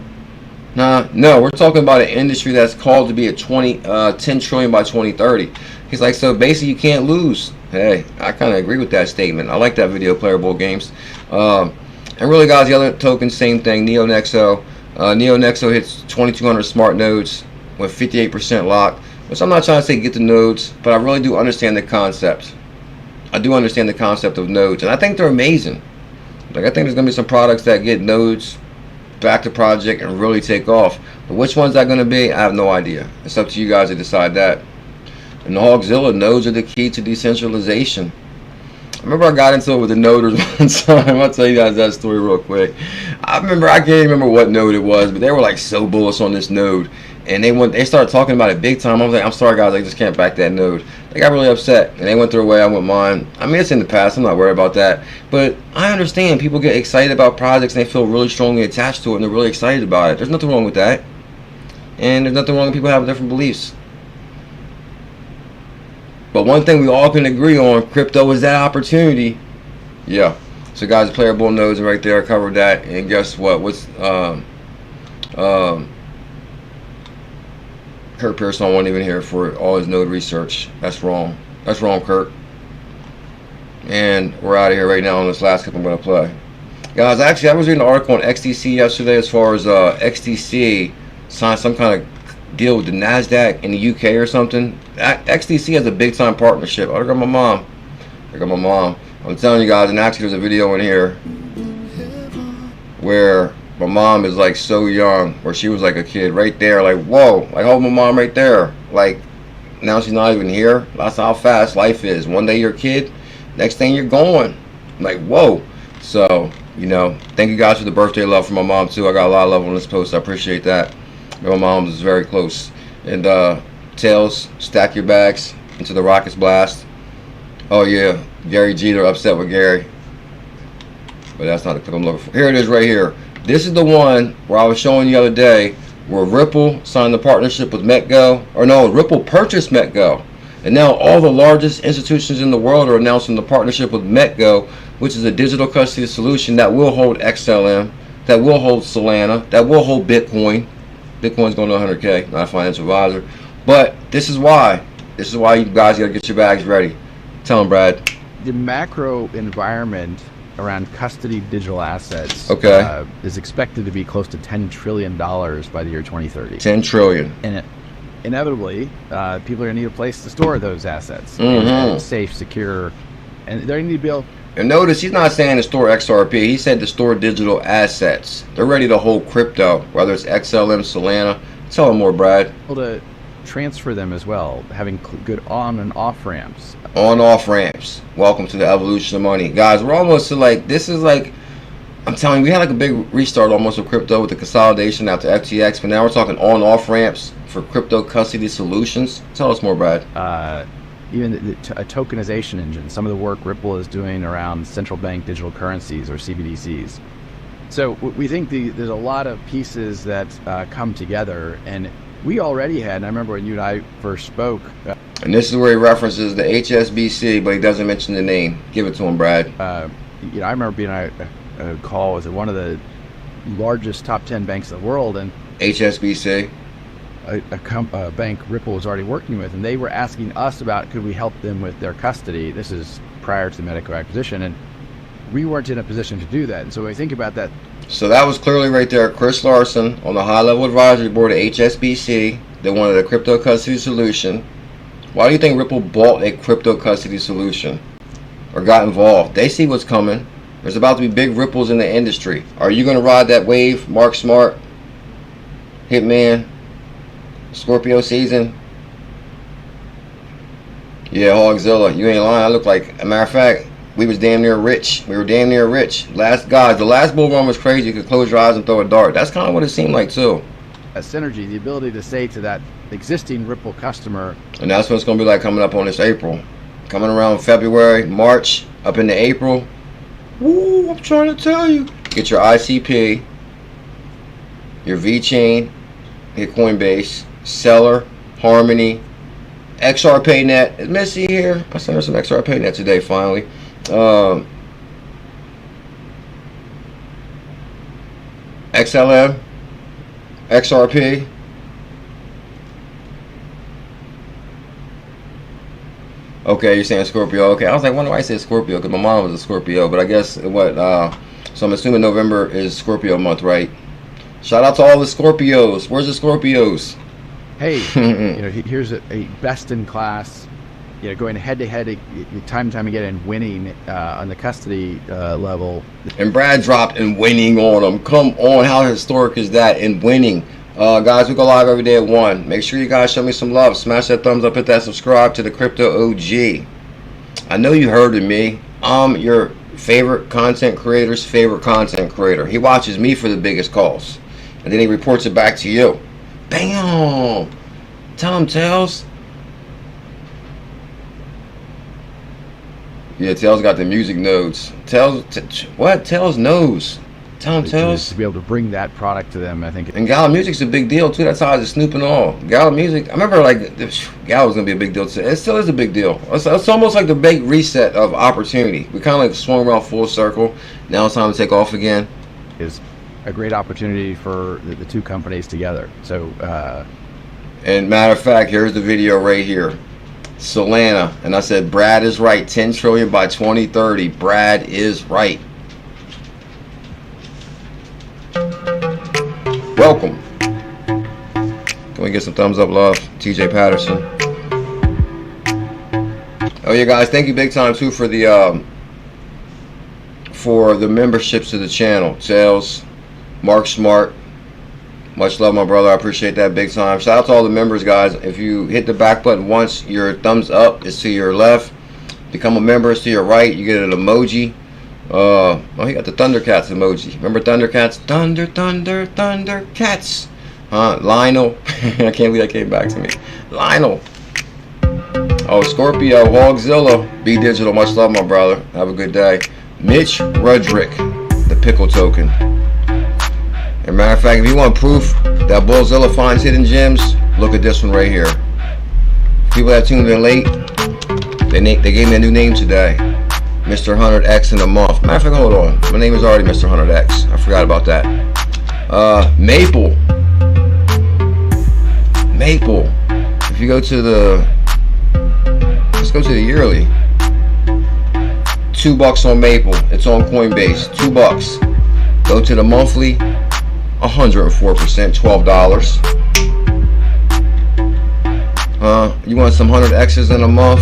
A: No, we're talking about an industry that's called to be a 10 trillion by 2030. He's like, so basically you can't lose. Hey, I kind of agree with that statement. I like that video, PLAYA3ULL Games. And really, guys, the other token, same thing, 𝕝𝕚𝕟𝕄𝕚. 𝕝𝕚𝕟𝕝 hits 2200 smart nodes with 58% lock, which I'm not trying to say get the nodes, but I really do understand the concept. I do understand the concept of nodes, and I think they're amazing. Like, I think there's going to be some products that get nodes back to project and really take off. But which one's that going to be? I have no idea. It's up to you guys to decide that. And the BuLLZiLLa nodes are the key to decentralization. I remember I got into it with the noders one time. I'll tell you guys that story real quick. I can't remember what node it was, but they were like so bullish on this node. And they started talking about it big time. I was like, I'm sorry guys, I just can't back that node. They got really upset and they went their way, I went mine. I mean, it's in the past, I'm not worried about that. But I understand people get excited about projects and they feel really strongly attached to it and they're really excited about it. There's nothing wrong with that. And there's nothing wrong with people having different beliefs. But one thing we all can agree on, crypto is that opportunity. Yeah. So guys, PLAYA3ULL nodes right there, I covered that. And guess what? Kurt Pearson wasn't even here for all his node research. That's wrong. That's wrong, Kurt. And we're out of here right now on this last clip I'm going to play. Guys, actually, I was reading an article on XDC yesterday as far as XDC signed some kind of deal with the NASDAQ in the UK or something. XDC has a big time partnership. I got my mom. I'm telling you guys, and actually there's a video in here where my mom is like so young, where she was like a kid right there, like whoa, like hold my mom right there. Like now she's not even here. That's how fast life is. One day you're a kid, next thing you're going. Like whoa. So, you know, thank you guys for the birthday love from my mom too. I got a lot of love on this post. I appreciate that. My mom is very close. And Tails, stack your bags into the Rockets blast. Oh yeah, Gary Jeter upset with Gary. But that's not the clip I'm looking for. Here it is right here. This is the one where I was showing you the other day where Ripple signed the partnership with ℎ𝕝𝕝. Or no, Ripple purchased ℎ𝕝𝕝. And now all the largest institutions in the world are announcing the partnership with ℎ𝕝𝕝, which is a digital custody solution that will hold XLM, that will hold Solana, that will hold Bitcoin. Bitcoin's going to 100K, not a financial advisor. But this is why. This is why you guys got to get your bags ready. Tell them, Brad.
H: The macro environment around custody digital assets is expected to be close to $10 trillion by the year 2030.
A: 10 trillion.
H: And inevitably, people are going to need a place to store those assets. And safe, secure, and they're going to need to be able.
A: And notice he's not saying to store XRP. He said to store digital assets. They're ready to hold crypto, whether it's XLM, Solana. Tell them more, Brad.
H: To transfer them as well, having good on and off ramps.
A: On off ramps. Welcome to the evolution of money, guys. We're almost to like, this is like, I'm telling you, we had like a big restart almost with crypto with the consolidation after FTX, but now we're talking on off ramps for crypto custody solutions. Tell us more, Brad.
H: Even a tokenization engine, some of the work Ripple is doing around central bank digital currencies or CBDCs. So we think there's a lot of pieces that come together, and we already had, and I remember when you and I first spoke.
A: And this is where he references the HSBC, but he doesn't mention the name. Give it to him, Brad.
H: You know, I remember being on a call with one of the largest top 10 banks in the world, and
A: HSBC,
H: a bank Ripple was already working with, and they were asking us about could we help them with their custody. This is prior to the Medico acquisition, and we weren't in a position to do that. And so when we think about that.
A: So that was clearly right there, Chris Larson on the high-level advisory board at HSBC. They wanted a crypto custody solution. Why do you think Ripple bought a crypto custody solution or got involved? They see what's coming. There's about to be big ripples in the industry. Are you going to ride that wave, Mark Smart, Hitman, Scorpio season? Yeah, Hogzilla, you ain't lying. I look like, a matter of fact, we was damn near rich. We were damn near rich. The last bull run was crazy. You could close your eyes and throw a dart. That's kind of what it seemed like too.
H: A synergy, the ability to say to that existing Ripple customer.
A: And that's what it's going to be like coming up on this April. Coming around February, March, up into April. Woo, I'm trying to tell you. Get your ICP, your VeChain, hit Coinbase, Seller, Harmony, XRPayNet. Is Missy here? I sent her some XRPayNet today, finally. XLM, XRP. Okay, you're saying Scorpio. Okay, I was like, why do I say Scorpio? Because my mom was a Scorpio, but I guess what? So I'm assuming November is Scorpio month, right? Shout out to all the Scorpios. Where's the Scorpios?
H: Hey, you know, here's a best in class. You know, going head to head, time and time again, and winning on the custody level.
A: And Brad dropped and winning on them. Come on, how historic is that? And winning. Guys, we go live every day at 1. Make sure you guys show me some love. Smash that thumbs up, hit that subscribe to the Crypto OG. I know you heard of me. I'm your favorite content creator's favorite content creator. He watches me for the biggest calls, and then he reports it back to you. Bam! Tell him, Tails. Yeah, Tails got the music nodes. Tails, what? Tails knows. Tell him, Tails.
H: To be able to bring that product to them, I think.
A: And Gala Music's a big deal too. That's how it's Snoop and all. Gala Music, I remember like Gala was gonna be a big deal too. It still is a big deal. It's almost like the big reset of opportunity. We kind of like swung around full circle. Now it's time to take off again.
H: Is a great opportunity for the two companies together. So,
A: and matter of fact, here's the video right here. Solana, and I said Brad is right. 10 trillion by 2030. Brad is right. Welcome. Can we get some thumbs up, love? TJ Patterson. Oh yeah, guys, thank you big time too for the memberships to the channel. Sales, Mark Smart. Much love, my brother. I appreciate that big time. Shout out to all the members, guys. If you hit the back button once, your thumbs up is to your left. Become a member is to your right. You get an emoji. Oh, he got the Thundercats emoji. Remember Thundercats? Thunder, thunder, Thundercats. Lionel. I can't believe that came back to me. Lionel. Oh, Scorpio, Hogzilla, Be Digital. Much love, my brother. Have a good day. Mitch Rudrick, the pickle token. As a matter of fact, if you want proof that Bullzilla finds hidden gems, look at this one right here. People that tuned in late, they gave me a new name today. Mr. 100X in a month. Matter of fact, hold on. My name is already Mr. 100X. I forgot about that. Maple. Maple. If you go to the, let's go to the yearly. $2 on Maple. It's on Coinbase. $2. Go to the monthly. 104%. $12. You want some 100X's in a month?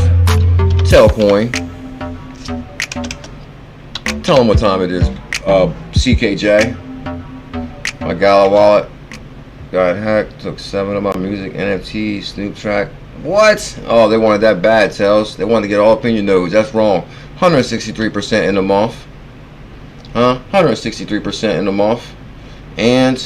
A: Telcoin. Tell them what time it is. CKJ. My Gala wallet got hacked. Took 7 of my music, NFTs, Snoop track. What? Oh, they wanted that bad, Tails. They wanted to get all up in your nose. That's wrong. 163% in a month. 163% in a month. And